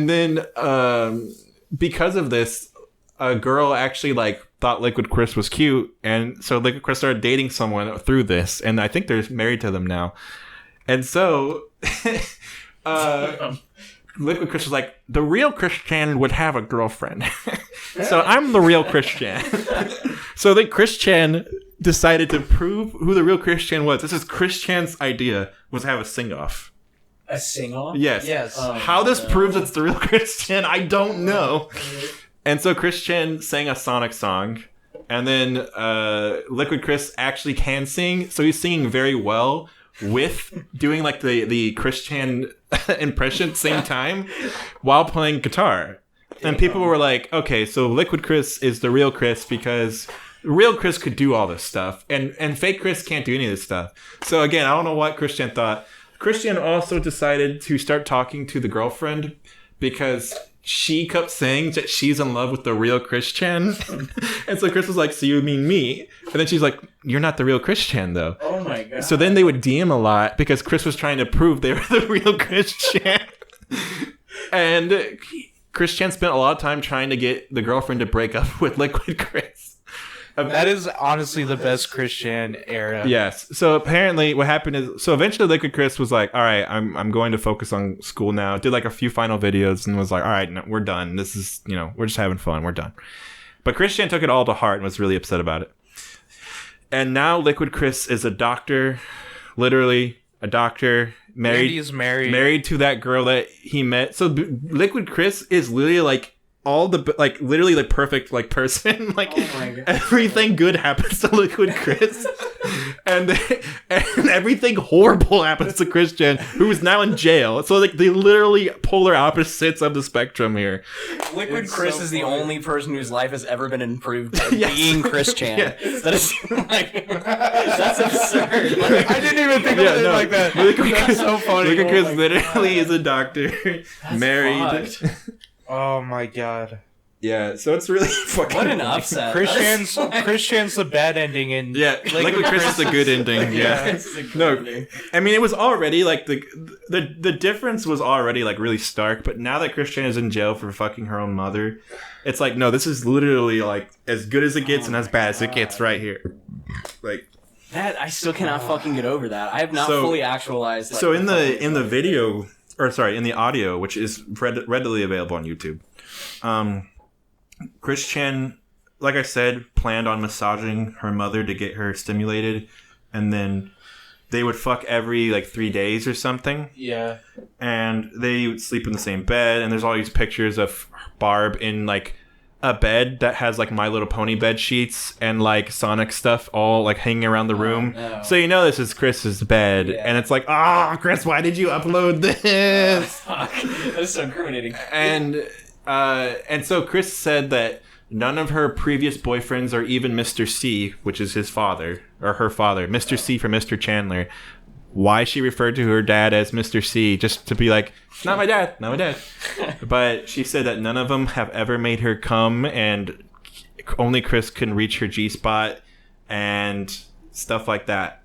S1: then because of this, a girl actually thought Liquid Chris was cute, and so Liquid Chris started dating someone through this, and I think they're married to them now. And so Liquid Chris was like, "The real Christian would have a girlfriend." So I'm the real Christian. So then Chris Chan decided to prove who the real Christian was. This is Chris Chan's idea, was to have a sing-off.
S3: A sing-off?
S1: Yes. How this proves it's the real Christian, I don't know. And so Chris Chan sang a Sonic song, and then Liquid Chris actually can sing, so he's singing very well with doing the Chris Chan impression at the same time while playing guitar. And people were like, okay, so Liquid Chris is the real Chris because real Chris could do all this stuff, and fake Chris can't do any of this stuff. So again, I don't know what Chris Chan thought. Chris Chan also decided to start talking to the girlfriend because she kept saying that she's in love with the real Chris Chan. And so Chris was like, "So you mean me?" And then she's like, "You're not the real Chris Chan, though."
S3: Oh my god.
S1: So then they would DM a lot because Chris was trying to prove they were the real Chris Chan. And Chris Chan spent a lot of time trying to get the girlfriend to break up with Liquid Chris.
S2: That is honestly the best Chris Chan era.
S1: Yes. So apparently what happened is, so eventually Liquid Chris was like, "All right, I'm going to focus on school now." Did a few final videos and was like, "All right, no, we're done. This is, we're just having fun. We're done." But Chris Chan took it all to heart and was really upset about it. And now Liquid Chris is a doctor, literally a doctor, married to that girl that he met. So Liquid Chris is literally literally the perfect person. Everything good happens to Liquid Chris, and everything horrible happens to Christian, who is now in jail. So they literally polar opposites of the spectrum here.
S3: Liquid Chris is the only person whose life has ever been improved by being Chris Chan. Yes. That is that's absurd.
S2: I didn't even think of it like that. That's so funny.
S1: Liquid Chris literally is a doctor, that's married.
S3: Fucked.
S2: Oh my god.
S1: Yeah, so it's really fucking...
S3: What an upset.
S2: Chris Chan's the bad ending, and
S1: Liquid Chris is a good ending. Yeah. Ending. I mean, it was already the difference was already really stark, but now that Chris Chan is in jail for fucking her own mother, it's no, this is literally as good as it gets and as bad as it gets right here.
S3: That I still cannot fucking get over that. I have not fully actualized.
S1: So in the video, or sorry, in the audio, which is readily available on YouTube, Chris Chan, like I said, planned on massaging her mother to get her stimulated, and then they would fuck every 3 days or something.
S2: Yeah.
S1: And they would sleep in the same bed, and there's all these pictures of Barb in a bed that has My Little Pony bed sheets and Sonic stuff all hanging around the room.
S3: No.
S1: So this is Chris's bed, and it's Chris, why did you upload this?
S3: Fuck. That is so incriminating.
S1: And so Chris said that none of her previous boyfriends, or even Mr. C, which is his father, or her father, Mr. C for Mr. Chandler, why she referred to her dad as Mr. C, just to be not my dad. But she said that none of them have ever made her come, and only Chris can reach her G-spot and stuff like that.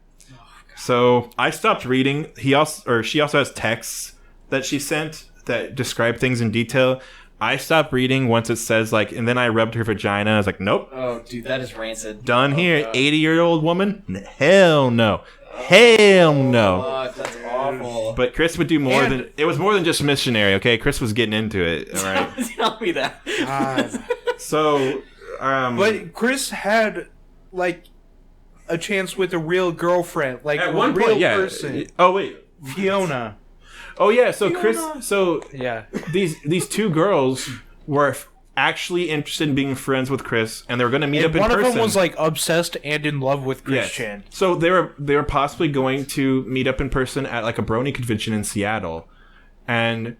S1: So I stopped reading. She also has texts that she sent that describe things in detail. I stopped reading once it says and then I rubbed her vagina. I was like, nope.
S3: Oh, dude, that is rancid.
S1: Done here. God. 80-year-old woman? Hell no. Hell no.
S3: Fuck, that's awful.
S1: But Chris would do more than... It was more than just missionary, okay? Chris was getting into it, all right?
S3: Tell me that.
S1: So,
S2: But Chris had, a chance with a real girlfriend, like
S1: at
S2: a
S1: one
S2: real
S1: point, yeah.
S2: person.
S1: Oh wait,
S2: Fiona.
S1: oh yeah. So
S2: Fiona.
S1: Chris, so
S2: Yeah.
S1: these two girls were actually interested in being friends with Chris, and they were going to meet up in person.
S2: One of them was like obsessed and in love with Chris
S1: Yes.
S2: Chan.
S1: So they were possibly going to meet up in person at like a brony convention in Seattle, and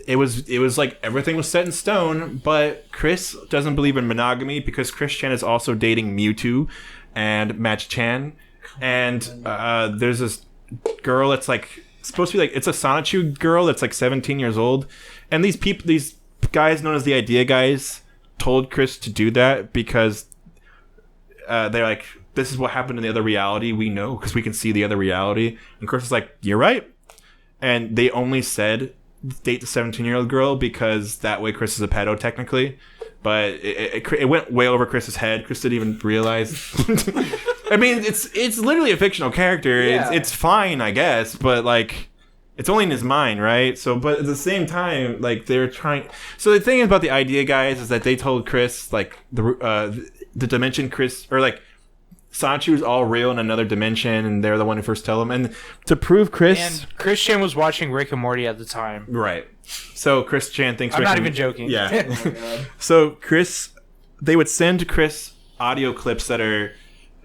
S1: it was like everything was set in stone. But Chris doesn't believe in monogamy because Chris Chan is also dating Mewtwo and Match Chan, and there's this girl that's like supposed to be like, it's a Sonichu girl that's like 17 years old, and these guys known as the Idea Guys told Chris to do that because they're like, this is what happened in the other reality, we know because we can see the other reality. And Chris was like, you're right. And they only said date the 17-year-old girl because that way Chris is a pedo technically, but it went way over Chris's head. Chris didn't even realize. I mean, it's literally a fictional character.
S3: Yeah.
S1: It's fine, I guess, but like, it's only in his mind, right? So, but at the same time, like, they're trying. So the thing about the Idea Guys is that they told Chris, like, the dimension Chris, or like, Sonichu is all real in another dimension, and they're the one who first tell him. And to prove Chris,
S2: And Chris Chan was watching Rick and Morty at the time.
S1: right? So Chris Chan thinks
S2: I'm
S1: Rick
S2: not
S1: and-
S2: even joking.
S1: Yeah.
S3: Oh my God.
S1: So they would send Chris audio clips that are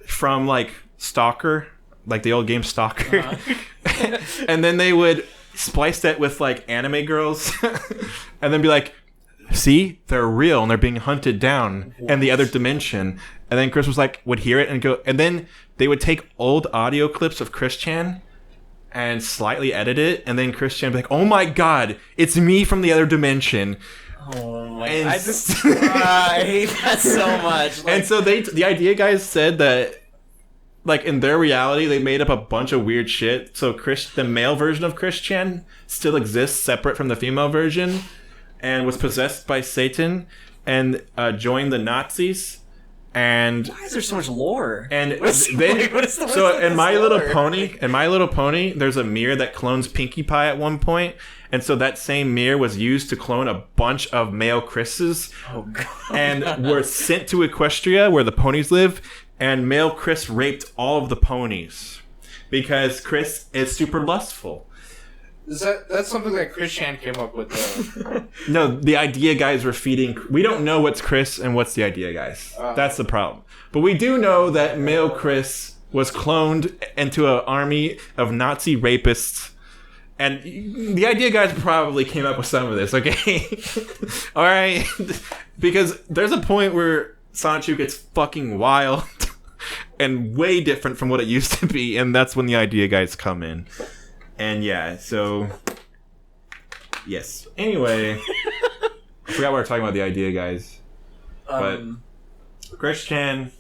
S1: from like Stalker, like the old game Stalker, and then they would splice that with like anime girls, and then be like, "See, they're real and they're being hunted down in the other dimension." And then Chris was like, would hear it and go, and then they would take old audio clips of Chris Chan and slightly edit it, and then Chris Chan would be like, "Oh my God, it's me from the other dimension."
S3: Oh my
S1: And-
S3: I hate that so much. Like,
S1: And so the Idea Guys said that, like, in their reality, they made up a bunch of weird shit. So the male version of Chris Chan still exists separate from the female version, and was possessed by Satan, and joined the Nazis. And
S3: why is there so much lore?
S1: and
S3: What's-
S1: then
S3: like, what is the-
S1: so
S3: what's
S1: in
S3: this
S1: My
S3: lore?
S1: Little Pony, there's a mirror that clones Pinkie Pie at one point, and so that same mirror was used to clone a bunch of male Chris's,
S3: Oh God.
S1: and were sent to Equestria where the ponies live, and male Chris raped all of the ponies because Chris is super lustful.
S2: That's something that Chris Chan came up with, though.
S1: No, the Idea Guys were feeding. We don't know what's Chris and what's the Idea Guys. That's the problem. But we do know that male Chris was cloned into an army of Nazi rapists. And the Idea Guys probably came up with some of this, okay? All right? Because there's a point where Sonichu gets fucking wild and way different from what it used to be, and that's when the Idea Guys come in. And yeah, so yes. Anyway, I forgot what we were talking about, the Idea Guys. But Chris Chan,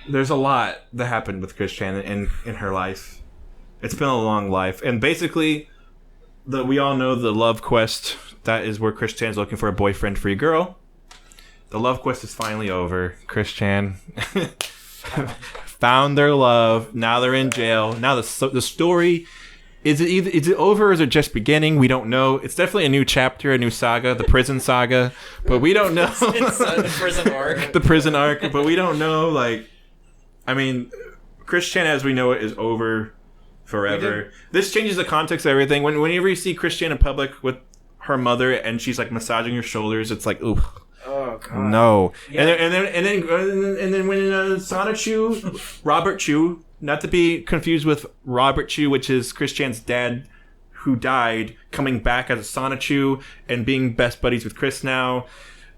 S1: there's a lot that happened with Chris Chan in her life. It's been a long life, and basically, we all know the love quest. That is where Chris Chan's looking for a boyfriend-free girl. The love quest is finally over. Chris Chan found their love. Now they're in jail. Now the story is it over or is it just beginning? We don't know. It's definitely a new chapter, a new saga, the prison saga, but we don't know.
S3: It's the prison arc.
S1: The prison arc, but we don't know. Like, I mean, Chris Chan, as we know it, is over forever. This changes the context of everything. Whenever you see Chris Chan in public with her mother and she's like massaging her shoulders, it's like, ooh.
S3: Oh God.
S1: No,
S3: Yeah.
S1: and then when Sonic Chu, Robert Chu, not to be confused with Robert Chu, which is Chris Chan's dad, who died, coming back as a Sonic Chu and being best buddies with Chris now,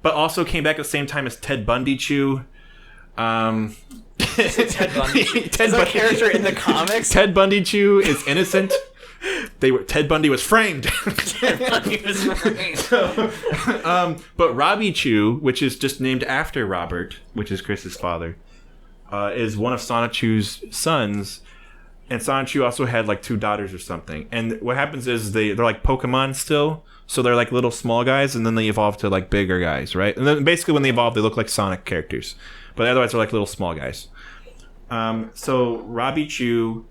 S1: but also came back at the same time as Ted Bundy Chu.
S3: Ted Bundy.
S1: Ted
S3: Is that a character in the comics?
S1: Ted Bundy Chu is innocent. Ted Bundy was framed.
S3: Ted Bundy was right.
S1: But Robbie Chu, which is just named after Robert, which is Chris's father, is one of Sonic Chu's sons. And Sonic Chu also had like 2 daughters or something. And what happens is they're like Pokemon still. So they're like little small guys, and then they evolve to like bigger guys, right? And then basically when they evolve, they look like Sonic characters. But otherwise they're like little small guys. So Robbie Chu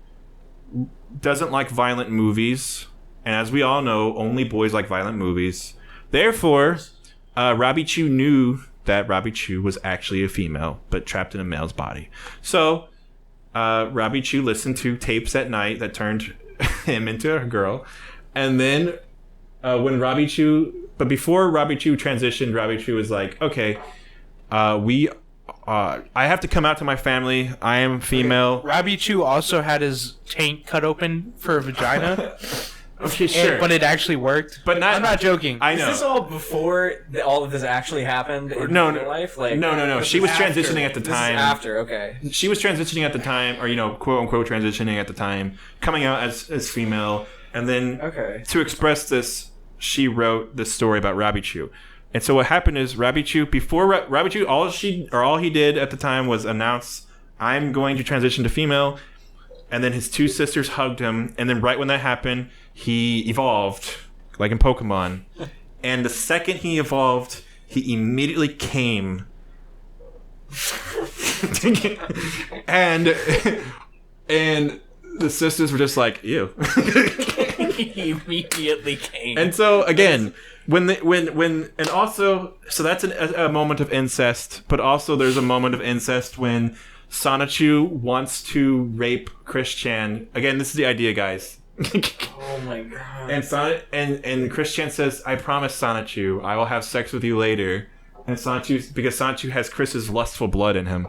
S1: doesn't like violent movies, and as we all know, only boys like violent movies. Therefore, Robbie Chu knew that Robbie Chu was actually a female, but trapped in a male's body. So Robbie Chu listened to tapes at night that turned him into a girl. And then when Robbie Chu... But before Robbie Chu transitioned, Robbie Chu was like, okay, I have to come out to my family. I am female.
S2: Robbie Chu also had his taint cut open for a vagina.
S1: Okay, sure.
S2: But it actually worked.
S1: But
S2: I'm not joking.
S3: I know. Is this all before all of this actually happened in real life? Like,
S1: no. She was transitioning at the time.
S3: This is after, okay.
S1: She was transitioning at the time, or, quote unquote transitioning at the time, coming out as female. And then to express this, she wrote this story about Robbie Chu. And so what happened is Robbie Chu, before Robbie Chu, all he did at the time was announce, I'm going to transition to female. And then his two sisters hugged him. And then right when that happened, he evolved, like in Pokemon. And the second he evolved, he immediately came. and the sisters were just like, ew.
S3: He immediately came.
S1: And so again, and also, so that's a moment of incest, but also there's a moment of incest when Sonichu wants to rape Chris Chan. Again, this is the idea, guys.
S3: Oh my god.
S1: And Chris Chan says, I promise, Sonichu, I will have sex with you later. And because Sonichu has Chris's lustful blood in him.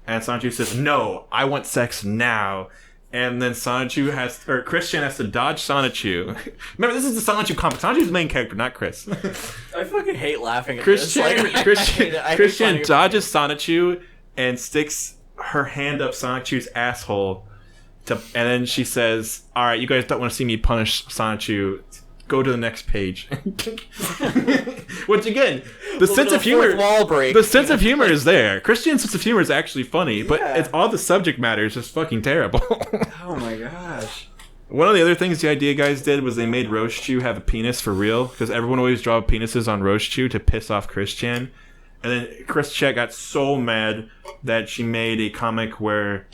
S1: And Sonichu says, no, I want sex now. And then Chris Chan has to dodge Sonichu. Remember, this is the Sonichu comic. Sonichu's the main character, not Chris.
S3: I fucking hate laughing at
S1: Chris
S3: this.
S1: Chris Chan dodges Sonichu and sticks her hand up Sonichu's asshole. And then she says, all right, you guys don't want to see me punish Sonichu. Go to the next page. Which again, the sense of humor is there. Christian's sense of humor is actually funny, but it's all the subject matter is just fucking terrible.
S3: Oh my gosh.
S1: One of the other things the idea guys did was they made Roshchu have a penis for real, because everyone always draw penises on Roshchu to piss off Christian. And then Chris Chan got so mad that she made a comic where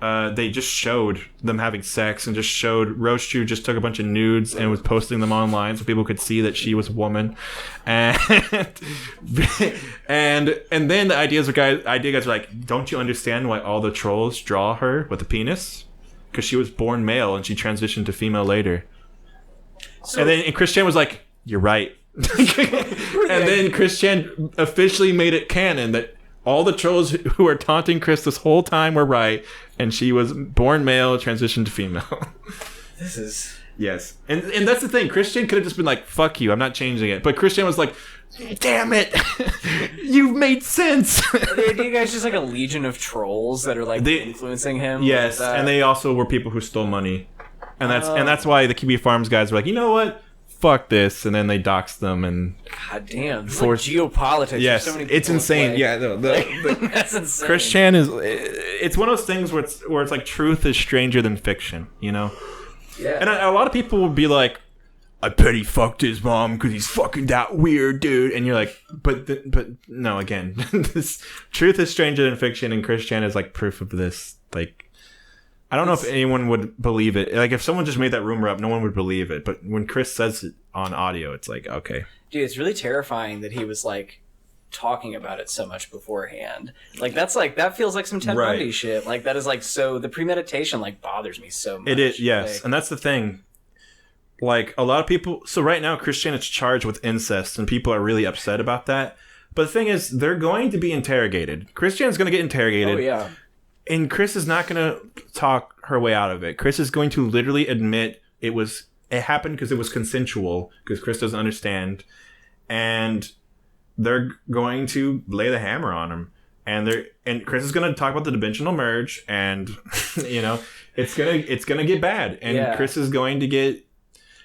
S1: they just showed them having sex and just showed Roshchu just took a bunch of nudes and was posting them online so people could see that she was a woman. And and then the idea guys are like, don't you understand why all the trolls draw her with a penis? Because she was born male and she transitioned to female later. And Chris Chan was like, you're right. And then Chris Chan officially made it canon that all the trolls who were taunting Chris this whole time were right, and she was born male, transitioned to female.
S3: This is...
S1: Yes. And that's the thing. Christian could have just been like, fuck you, I'm not changing it. But Christian was like, damn it, you've made sense.
S3: Are you guys just like a legion of trolls that are like influencing him?
S1: Yes, and they also were people who stole money. And that's why the Kiwi Farms guys were like, you know what? Fuck this, and then they doxed them and
S3: god damn, it's like geopolitics.
S1: Yes,
S3: so many
S1: it's insane. Yeah,
S3: that's insane.
S1: Chris Chan it's one of those things where it's like truth is stranger than fiction, you know.
S3: Yeah.
S1: And a lot of people will be like, I bet he fucked his mom because he's fucking that weird, dude. And you're like, but no, again, this truth is stranger than fiction, and Chris Chan is like proof of this. Like, I don't know if anyone would believe it. Like, if someone just made that rumor up, no one would believe it. But when Chris says it on audio, it's like, okay.
S3: Dude, it's really terrifying that he was, like, talking about it so much beforehand. Like, that feels like some Ted Bundy shit. Like, that is, like, so... The premeditation, like, bothers me so much.
S1: It is, yes.
S3: Like,
S1: and that's the thing. Like, a lot of people... So right now, Christian is charged with incest, and people are really upset about that. But the thing is, they're going to be interrogated. Christian's going to get interrogated.
S3: Oh, yeah.
S1: And Chris is not going to talk her way out of it. Chris is going to literally admit it happened because it was consensual, because Chris doesn't understand. And they're going to lay the hammer on him. And Chris is going to talk about the dimensional merge, and you know, it's going to get bad. And Chris is going to get...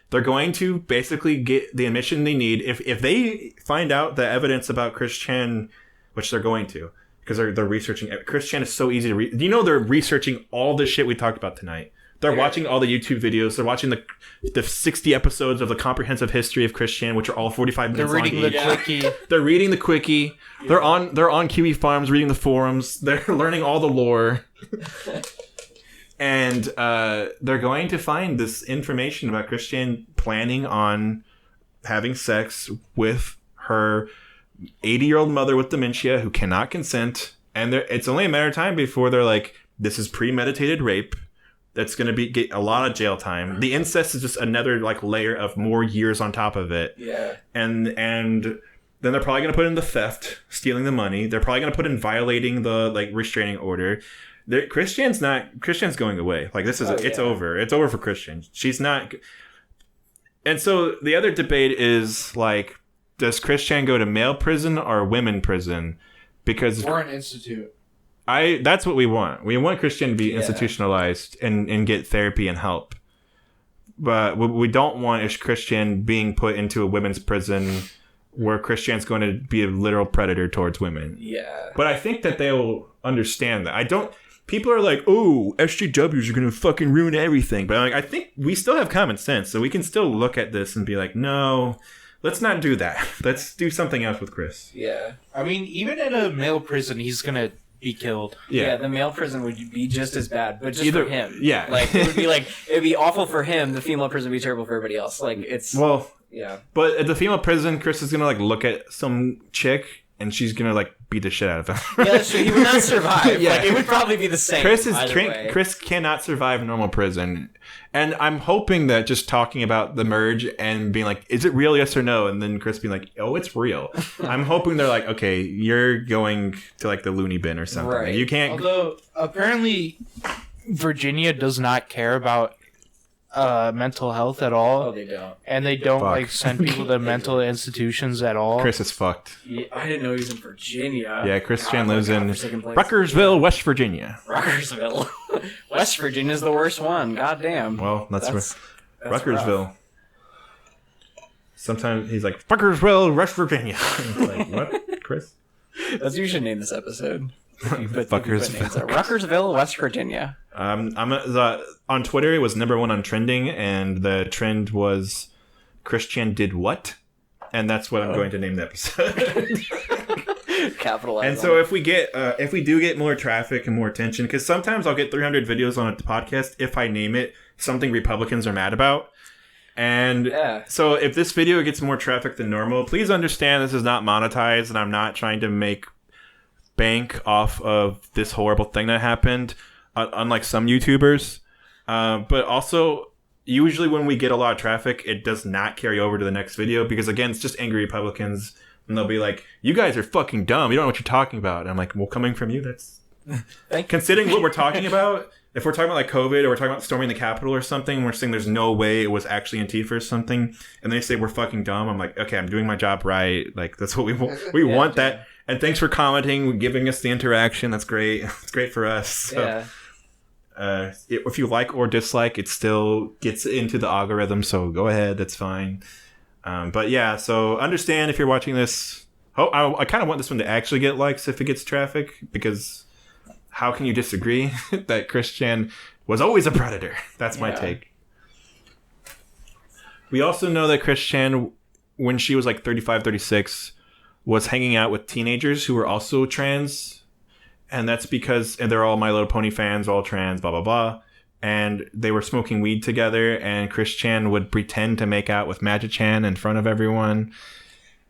S1: They're going to basically get the admission they need. If they find out the evidence about Chris Chan, which they're going to, because they're researching. Chris Chan is so easy to read. You know, they're researching all the shit we talked about tonight. They're watching all the YouTube videos. They're watching the 60 episodes of the comprehensive history of Chris Chan, which are all 45 minutes long.
S2: They're reading the quickie.
S1: They're reading the quickie. They're on Kiwi Farms reading the forums. They're learning all the lore. And they're going to find this information about Chris Chan planning on having sex with her 80-year-old mother with dementia who cannot consent, and it's only a matter of time before they're like, this is premeditated rape. That's going to get a lot of jail time. The incest is just another like layer of more years on top of it.
S3: Yeah.
S1: And then they're probably going to put in the theft, stealing the money. They're probably going to put in violating the like restraining order. Christian's going away. Like this is it's over. It's over for Christian. She's not. And so the other debate is like, does Christian go to male prison or women prison? Because
S2: or an institute.
S1: That's what we want. We want Christian to be institutionalized and get therapy and help. But what we don't want is Christian being put into a women's prison where Christian's going to be a literal predator towards women.
S3: Yeah.
S1: But I think that they'll understand that. People are like, oh, SJWs are going to fucking ruin everything. But I think we still have common sense. So we can still look at this and be like, no, let's not do that. Let's do something else with Chris.
S3: Yeah.
S2: I mean, even in a male prison, he's going to be killed.
S3: Yeah, the male prison would be just as bad, but just for him.
S1: Yeah.
S3: Like, it would be awful for him. The female prison would be terrible for everybody else. Like, it's...
S1: Well...
S3: Yeah.
S1: But at the female prison, Chris is going to, like, look at some chick, and she's going to, like, beat the shit out of him.
S3: Yeah, that's true. He would not survive. Yeah. Like, it would probably be the same.
S1: Chris cannot survive normal prison. And I'm hoping that just talking about the merge and being like, is it real, yes or no? And then Chris being like, oh, it's real. I'm hoping they're like, okay, you're going to, like, the loony bin or something.
S3: Right.
S1: You can't...
S2: Although, apparently, Virginia does not care about mental health at all.
S3: Oh, they don't.
S2: And they don't like send people to mental institutions at all.
S1: Chris is fucked.
S3: Yeah, I didn't know he was in Virginia.
S1: Yeah, Christian lives in Ruckersville, West Virginia.
S3: Ruckersville. West Virginia's the worst one. God damn.
S1: Well, that's Ruckersville. Rough. Sometimes he's like, Ruckersville, West Virginia. Like, what, Chris?
S3: That's what you should name this episode.
S1: Ruckersville.
S3: Ruckersville, West Virginia.
S1: On Twitter, it was #1 on trending, and the trend was Christian did what? And that's what I'm going to name the episode.
S3: Capitalize.
S1: And so if we do get more traffic and more attention, because sometimes I'll get 300 videos on a podcast if I name it something Republicans are mad about. And so if this video gets more traffic than normal, please understand this is not monetized, and I'm not trying to make bank off of this horrible thing that happened, unlike some YouTubers. But also, usually when we get a lot of traffic, it does not carry over to the next video, because again, it's just angry Republicans, and they'll be like, you guys are fucking dumb, you don't know what you're talking about. And I'm like, well, coming from you, that's considering what we're talking about. If we're talking about like COVID, or we're talking about storming the Capitol or something, we're saying there's no way it was actually Antifa or something, and they say we're fucking dumb, I'm like, okay, I'm doing my job right. Like, that's what we want. We want that. And thanks for commenting, giving us the interaction. That's great. It's great for us. So, if you like or dislike, it still gets into the algorithm. So go ahead. That's fine. But yeah, so understand if you're watching this. I kind of want this one to actually get likes if it gets traffic, because how can you disagree that Christian was always a predator? That's my take. We also know that Christian, when she was like 35, 36, was hanging out with teenagers who were also trans. And that's because they're all My Little Pony fans, all trans, blah, blah, blah. And they were smoking weed together, and Christian would pretend to make out with Magic-chan in front of everyone.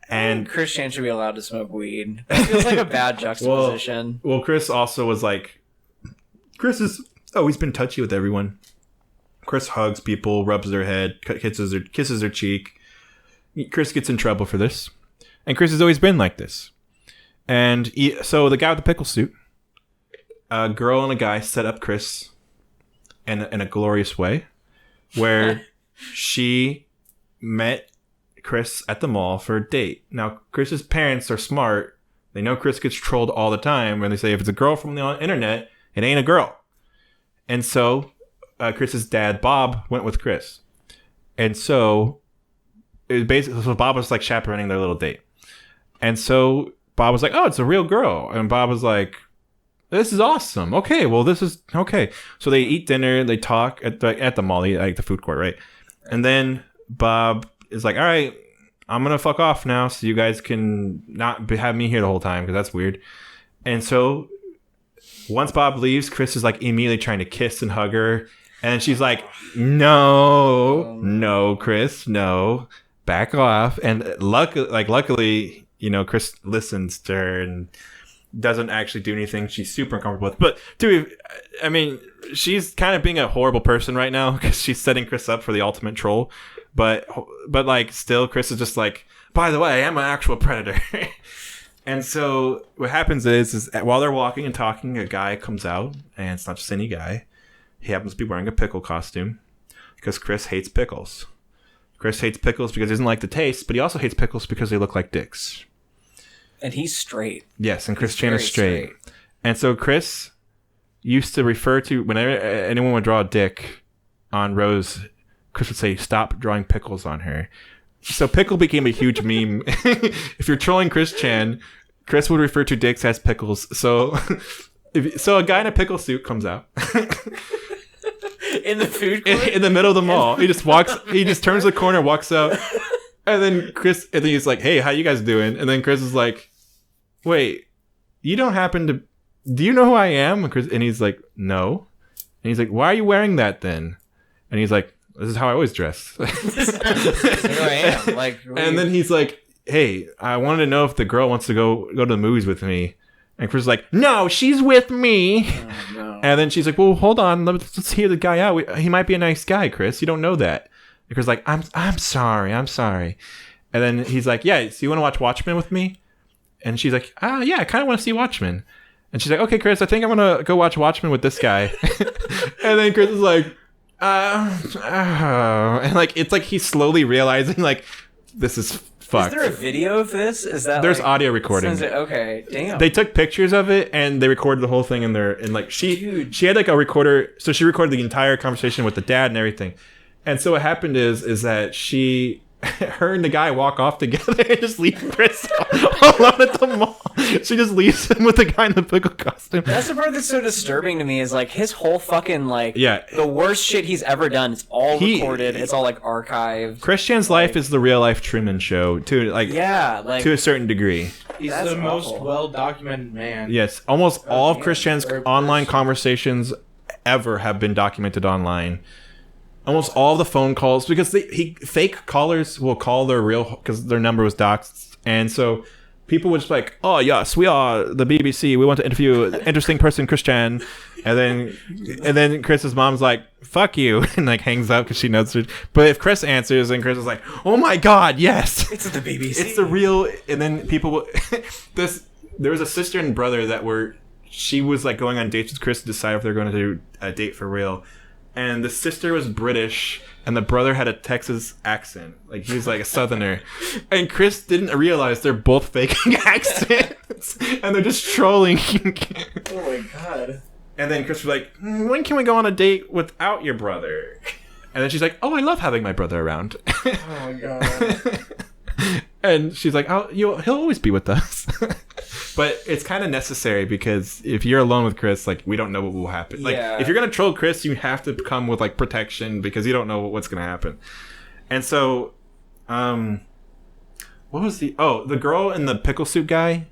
S1: And
S3: Christian should be allowed to smoke weed. It feels like a bad juxtaposition.
S1: Well, Chris also was like, Chris has always been touchy with everyone. Chris hugs people, rubs their head, kisses their cheek. Chris gets in trouble for this. And Chris has always been like this. And so the guy with the pickle suit, a girl and a guy set up Chris in a glorious way, where she met Chris at the mall for a date. Now, Chris's parents are smart. They know Chris gets trolled all the time, and they say if it's a girl from the internet, it ain't a girl. And so Chris's dad, Bob, went with Chris. And so Bob was like chaperoning their little date. And so Bob was like, oh, it's a real girl. And Bob was like, this is awesome. Okay, well, this is okay. So they eat dinner, they talk at the mall, like the food court, right? And then Bob is like, all right, I'm going to fuck off now so you guys can not have me here the whole time, because that's weird. And so once Bob leaves, Chris is like immediately trying to kiss and hug her. And she's like, no, Chris, no, back off. And luckily, Chris listens to her and doesn't actually do anything she's super uncomfortable with. But she's kind of being a horrible person right now because she's setting Chris up for the ultimate troll. But like, still, Chris is just like, by the way, I'm an actual predator. And so what happens is while they're walking and talking, a guy comes out, and it's not just any guy. He happens to be wearing a pickle costume because Chris hates pickles. Chris hates pickles because he doesn't like the taste, but he also hates pickles because they look like dicks.
S3: And he's straight.
S1: Yes, and Chris Chan is straight. And so Chris used to refer to, whenever anyone would draw a dick on Rose, Chris would say, "Stop drawing pickles on her." So pickle became a huge meme. If you're trolling Chris Chan, Chris would refer to dicks as pickles. So a guy in a pickle suit comes out.
S3: In the food court?
S1: In the middle of the mall. He just turns the corner, walks out. And then he's like, "Hey, how you guys doing?" And then Chris is like, "Wait, you don't happen to, do you know who I am?" And he's like, "No." And he's like, "Why are you wearing that then?" And he's like, "This is how I always dress."
S3: Here I am.
S1: And then he's like, "Hey, I wanted to know if the girl wants to go to the movies with me." And Chris is like, "No, she's with me."
S3: Oh, no.
S1: And then she's like, "Well, hold on. Let's hear the guy out. He might be a nice guy, Chris. You don't know that." And Chris is like, I'm sorry. And then he's like, "Yeah, so you want to watch Watchmen with me?" And she's like, "Yeah, I kind of want to see Watchmen." And she's like, "Okay, Chris, I think I'm going to go watch Watchmen with this guy." And then Chris is like, and like, it's like he's slowly realizing, like, this is fucked.
S3: Is there a video of this?
S1: There's audio recording.
S3: Okay, damn.
S1: They took pictures of it and they recorded the whole thing in there. And like, she had like a recorder, so she recorded the entire conversation with the dad and everything. And so what happened is that her and the guy walk off together and just leave Chris alone at the mall. She just leaves him with the guy in the pickle costume.
S3: That's the part that's so disturbing to me, is like his whole fucking the worst shit he's ever done. It's all recorded. It's all like archived.
S1: Chris Chan's life is the real life Truman Show to to a certain degree.
S2: He's the most well documented man.
S1: Yes, almost all of Chris Chan's online conversations ever have been documented online. Almost all the phone calls, because fake callers will call their real, because their number was doxed, and so people would just like, "Oh yes, we are the BBC. We want to interview an interesting person, Chris Chan," and then Chris's mom's like, "Fuck you," and like hangs up because she knows it. But if Chris answers, and Chris is like, "Oh my god, yes,
S3: it's the BBC.
S1: It's the real," and then people will. There was a sister and brother she was like going on dates with Chris to decide if they're going to do a date for real. And the sister was British, and the brother had a Texas accent. Like, he was like a southerner. And Chris didn't realize they're both faking accents. And they're just trolling.
S3: Oh my god.
S1: And then Chris was like, "When can we go on a date without your brother?" And then she's like, "Oh, I love having my brother around."
S3: Oh my god.
S1: And she's like, he'll always be with us. But it's kind of necessary, because if you're alone with Chris, like, we don't know what will happen. Like, if you're going to troll Chris, you have to come with, like, protection, because you don't know what's going to happen. And so, what was the girl and the pickle suit guy,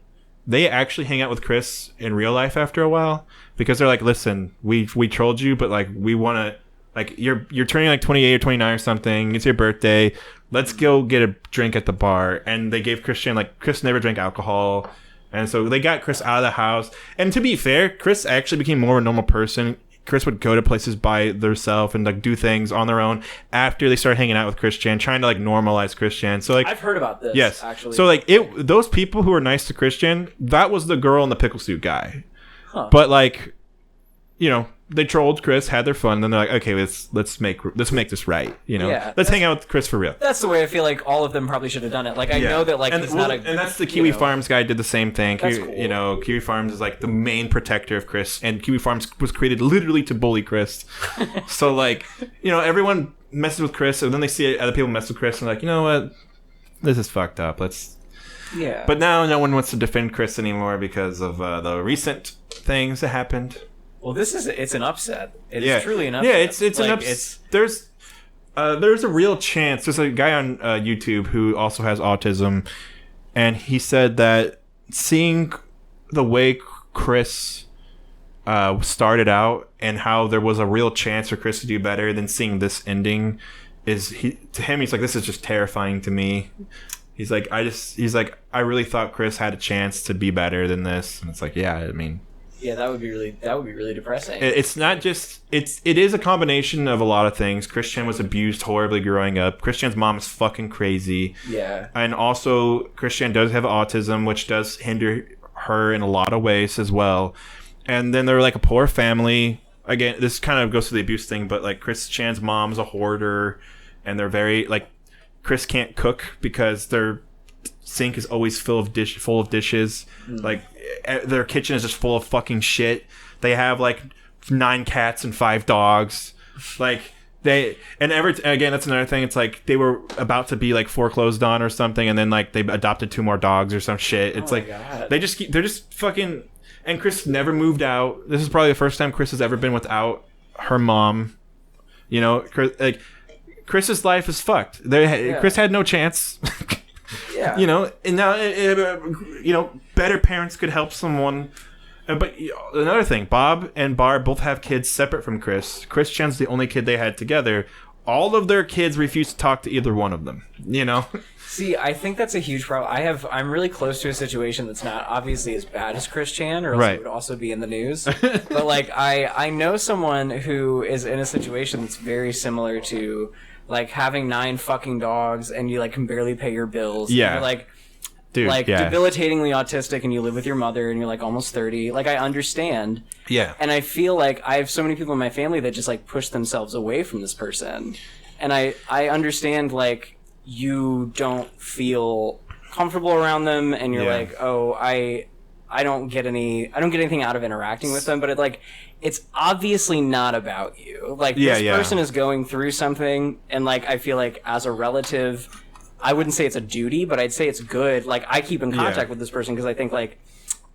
S1: they actually hang out with Chris in real life after a while, because they're like, "Listen, we trolled you, but, like, we want to, like, you're turning, like, 28 or 29 or something. It's your birthday. Let's go get a drink at the bar." And they gave Christian, like, Chris never drank alcohol. And so they got Chris out of the house. And to be fair, Chris actually became more of a normal person. Chris would go to places by themselves and like do things on their own after they started hanging out with Chris Chan, trying to like normalize Chris Chan. So like,
S3: I've heard about this.
S1: Yes,
S3: actually.
S1: So like those people who were nice to Chris Chan, that was the girl in the pickle suit guy.
S3: Huh.
S1: But like, they trolled Chris, had their fun, and then they're like, "Okay, let's make this right." Let's hang out with Chris for real.
S3: That's the way I feel like all of them probably should have done it. Like, I know that like
S1: and that's the Kiwi Farms guy did the same thing.
S3: That's cool.
S1: Kiwi Farms is like the main protector of Chris, and Kiwi Farms was created literally to bully Chris. So like, everyone messes with Chris, and then they see other people mess with Chris, and like, you know what, this is fucked up.
S3: Yeah.
S1: But now no one wants to defend Chris anymore because of the recent things that happened.
S3: Well, it's an upset. It's truly an upset.
S1: Yeah, it's an upset. There's a real chance. There's a guy on YouTube who also has autism, and he said that seeing the way Chris started out and how there was a real chance for Chris to do better than seeing this ending he's like, this is just terrifying to me. He's like, I really thought Chris had a chance to be better than this. And it's like, yeah, I mean,
S3: yeah, that would be really depressing.
S1: It's not just it is a combination of a lot of things. Christian was abused horribly growing up. Christian's mom is fucking crazy.
S3: Yeah.
S1: And also Christian does have autism, which does hinder her in a lot of ways as well. And then they're like a poor family. Again, this kind of goes to the abuse thing, but like Christian's mom's a hoarder, and they're very like Chris can't cook because their sink is always full of dishes. Like their kitchen is just full of fucking shit. They have like 9 cats and 5 dogs. Like again, that's another thing. It's like they were about to be like foreclosed on or something, and then like they adopted 2 more dogs or some shit. It's like
S3: God.
S1: they're just fucking. And Chris never moved out. This is probably the first time Chris has ever been without her mom. You know, Chris's life is fucked. Chris had no chance.
S3: Yeah.
S1: You know, and now, better parents could help someone. But another thing, Bob and Barb both have kids separate from Chris. Christian's the only kid they had together. All of their kids refuse to talk to either one of them. You know?
S3: See, I think that's a huge problem. I'm really close to a situation that's not obviously as bad as Chris Chan, or else it would also be in the news. But like, I know someone who is in a situation that's very similar to like having 9 fucking dogs and you like can barely pay your bills.
S1: Yeah.
S3: You're like,
S1: dude,
S3: debilitatingly autistic, and you live with your mother, and you're like almost 30. Like, I understand.
S1: Yeah.
S3: And I feel like I have so many people in my family that just like push themselves away from this person, and I understand like you don't feel comfortable around them, and you're like, oh, I don't get anything out of interacting with them, but it's obviously not about you. Like, this person is going through something, and like I feel like as a relative, I wouldn't say it's a duty, but I'd say it's good. Like, I keep in contact with this person because I think like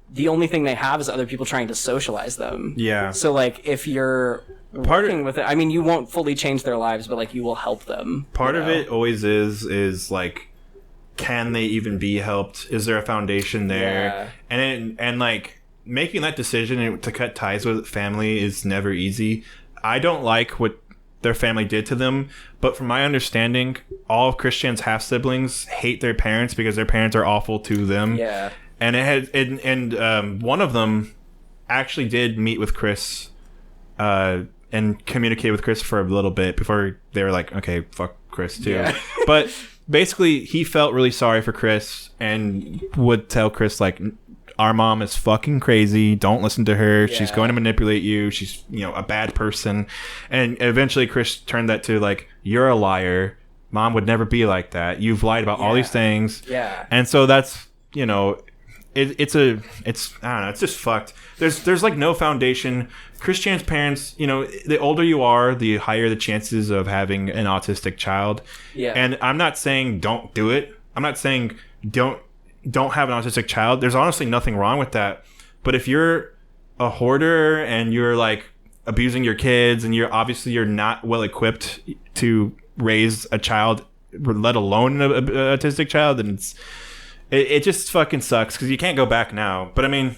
S3: the only thing they have is other people trying to socialize them. Yeah. So like if you're working with it, I mean, you won't fully change their lives, but like you will help them.
S1: Part of it always is like, can they even be helped? Is there a foundation there? Yeah. And like making that decision to cut ties with family is never easy. I don't like what their family did to them, but from my understanding, all of Christian's half siblings hate their parents because their parents are awful to them. Yeah. And one of them actually did meet with Chris and communicate with Chris for a little bit before they were like, okay, fuck Chris too. Yeah. But basically, he felt really sorry for Chris and would tell Chris, like, our mom is fucking crazy. Don't listen to her. Yeah. She's going to manipulate you. She's, a bad person. And eventually Chris turned that to, like, you're a liar. Mom would never be like that. You've lied about all these things. Yeah. And so that's, it's I don't know, it's just fucked. There's like no foundation. Christian's parents, the older you are, the higher the chances of having an autistic child. Yeah. And I'm not saying don't do it. I'm not saying don't have an autistic child. There's honestly nothing wrong with that. But if you're a hoarder and you're like abusing your kids and you're not well equipped to raise a child, let alone an autistic child, then it just fucking sucks because you can't go back now. But I mean,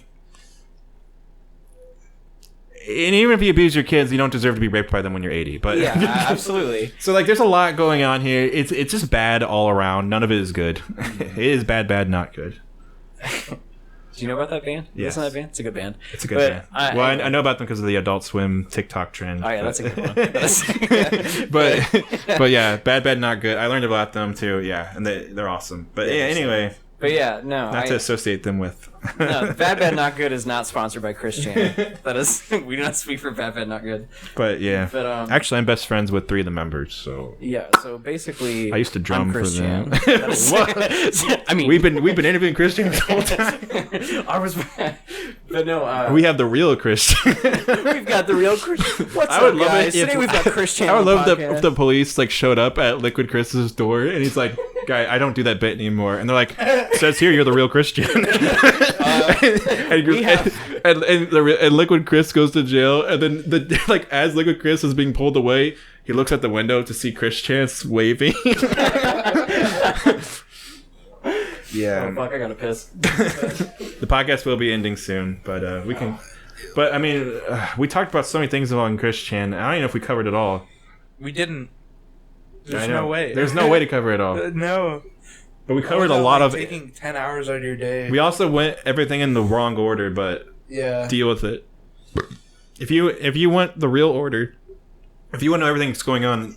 S1: and even if you abuse your kids, you don't deserve to be raped by them when you're 80. But
S3: yeah, absolutely.
S1: So like, there's a lot going on here. It's just bad all around. None of it is good. It is bad, not good.
S3: Do you know about that band?
S1: Yes.
S3: Listen to that band? It's a good band.
S1: It's a good band. I know about them because of the Adult Swim TikTok trend.
S3: Oh yeah, that's a good one.
S1: but yeah, bad, not good. I learned about them too. Yeah, and they're awesome. But yeah, anyway.
S3: But yeah, no.
S1: Not to associate them with.
S3: No, Bad Not Good is not sponsored by Christian. That is, we do not speak for Bad Not Good.
S1: But yeah. But actually, I'm best friends with 3 of the members. So
S3: yeah. So basically,
S1: I used to drum for them.
S3: I mean,
S1: we've been interviewing Christian the whole time.
S3: But no.
S1: We have the real Christian.
S3: We've got the real Christian. What's up, guys? Today we've got Christian.
S1: I would love if the police like showed up at Liquid Chris's door and he's like, "Guy, I don't do that bit anymore," and they're like, "Says here you're the real Christian." And Liquid Chris goes to jail, and then as Liquid Chris is being pulled away, he looks at the window to see Chris Chance waving. Yeah.
S3: Oh, fuck, I gotta piss.
S1: The podcast will be ending soon, but we can. But I mean, we talked about so many things on Chris Chan. I don't even know if we covered it all.
S2: We didn't. There's no way.
S1: There's no way to cover it all.
S2: No.
S1: But we covered a lot of
S2: taking 10 hours out of your day.
S1: We also went everything in the wrong order, but deal with it. If you want the real order, if you want to know everything that's going on,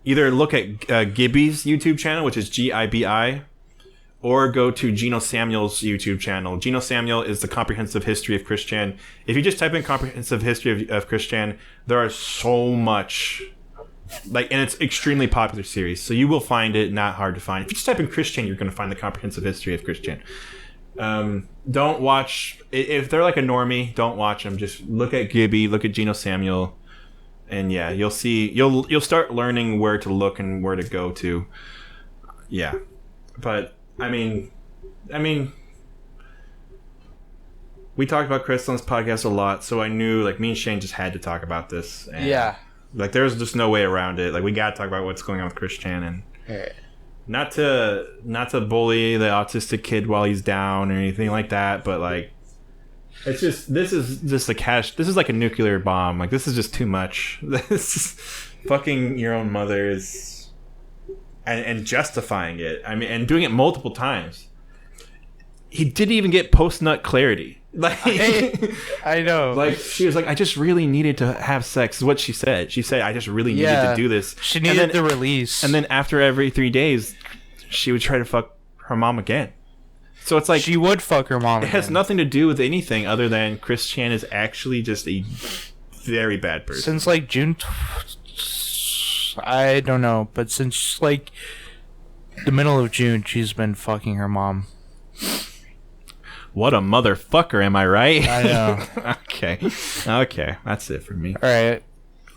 S1: either look at Gibby's YouTube channel, which is GIBI, or go to Geno Samuel's YouTube channel. Geno Samuel is the Comprehensive History of Christian. If you just type in Comprehensive History of Christian, there are so much, and it's extremely popular series, so you will find it not hard to find. If you just type in Christian, you're going to find the Comprehensive History of Christian. Don't watch, if they're like a normie, don't watch them. Just look at Gibby, look at Geno Samuel, and yeah, you'll see, you'll start learning where to look and where to go to. Yeah, but I mean, we talked about Chris on this podcast a lot, so I knew me and Shane just had to talk about this. And, there's just no way around it. We got to talk about what's going on with Christian, and not to bully the autistic kid while he's down or anything like that, but it's just, this is just this is like a nuclear bomb. This is just too much. This is fucking your own mother is. And justifying it. I mean, and doing it multiple times. He didn't even get post-nut clarity.
S2: I know.
S1: She was like, I just really needed to have sex, is what she said. She said, I just really needed to do this.
S2: She needed the release.
S1: And then after every 3 days, she would try to fuck her mom again. So it's
S2: she would fuck her mom
S1: again. It has nothing to do with anything other than Chris Chan is actually just a very bad person.
S2: Since June... I don't know, but since the middle of June, she's been fucking her mom.
S1: What a motherfucker, am I right?
S2: I know.
S1: Okay, that's it for me.
S2: All right,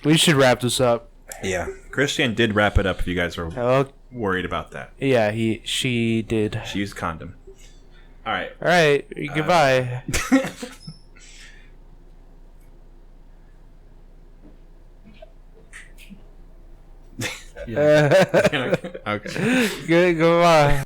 S2: we should wrap this up.
S1: Yeah, Christian did wrap it up. If you guys are worried about that.
S2: Yeah, she did.
S1: She used condom. All right.
S2: Goodbye.
S1: Okay.
S2: Goodbye.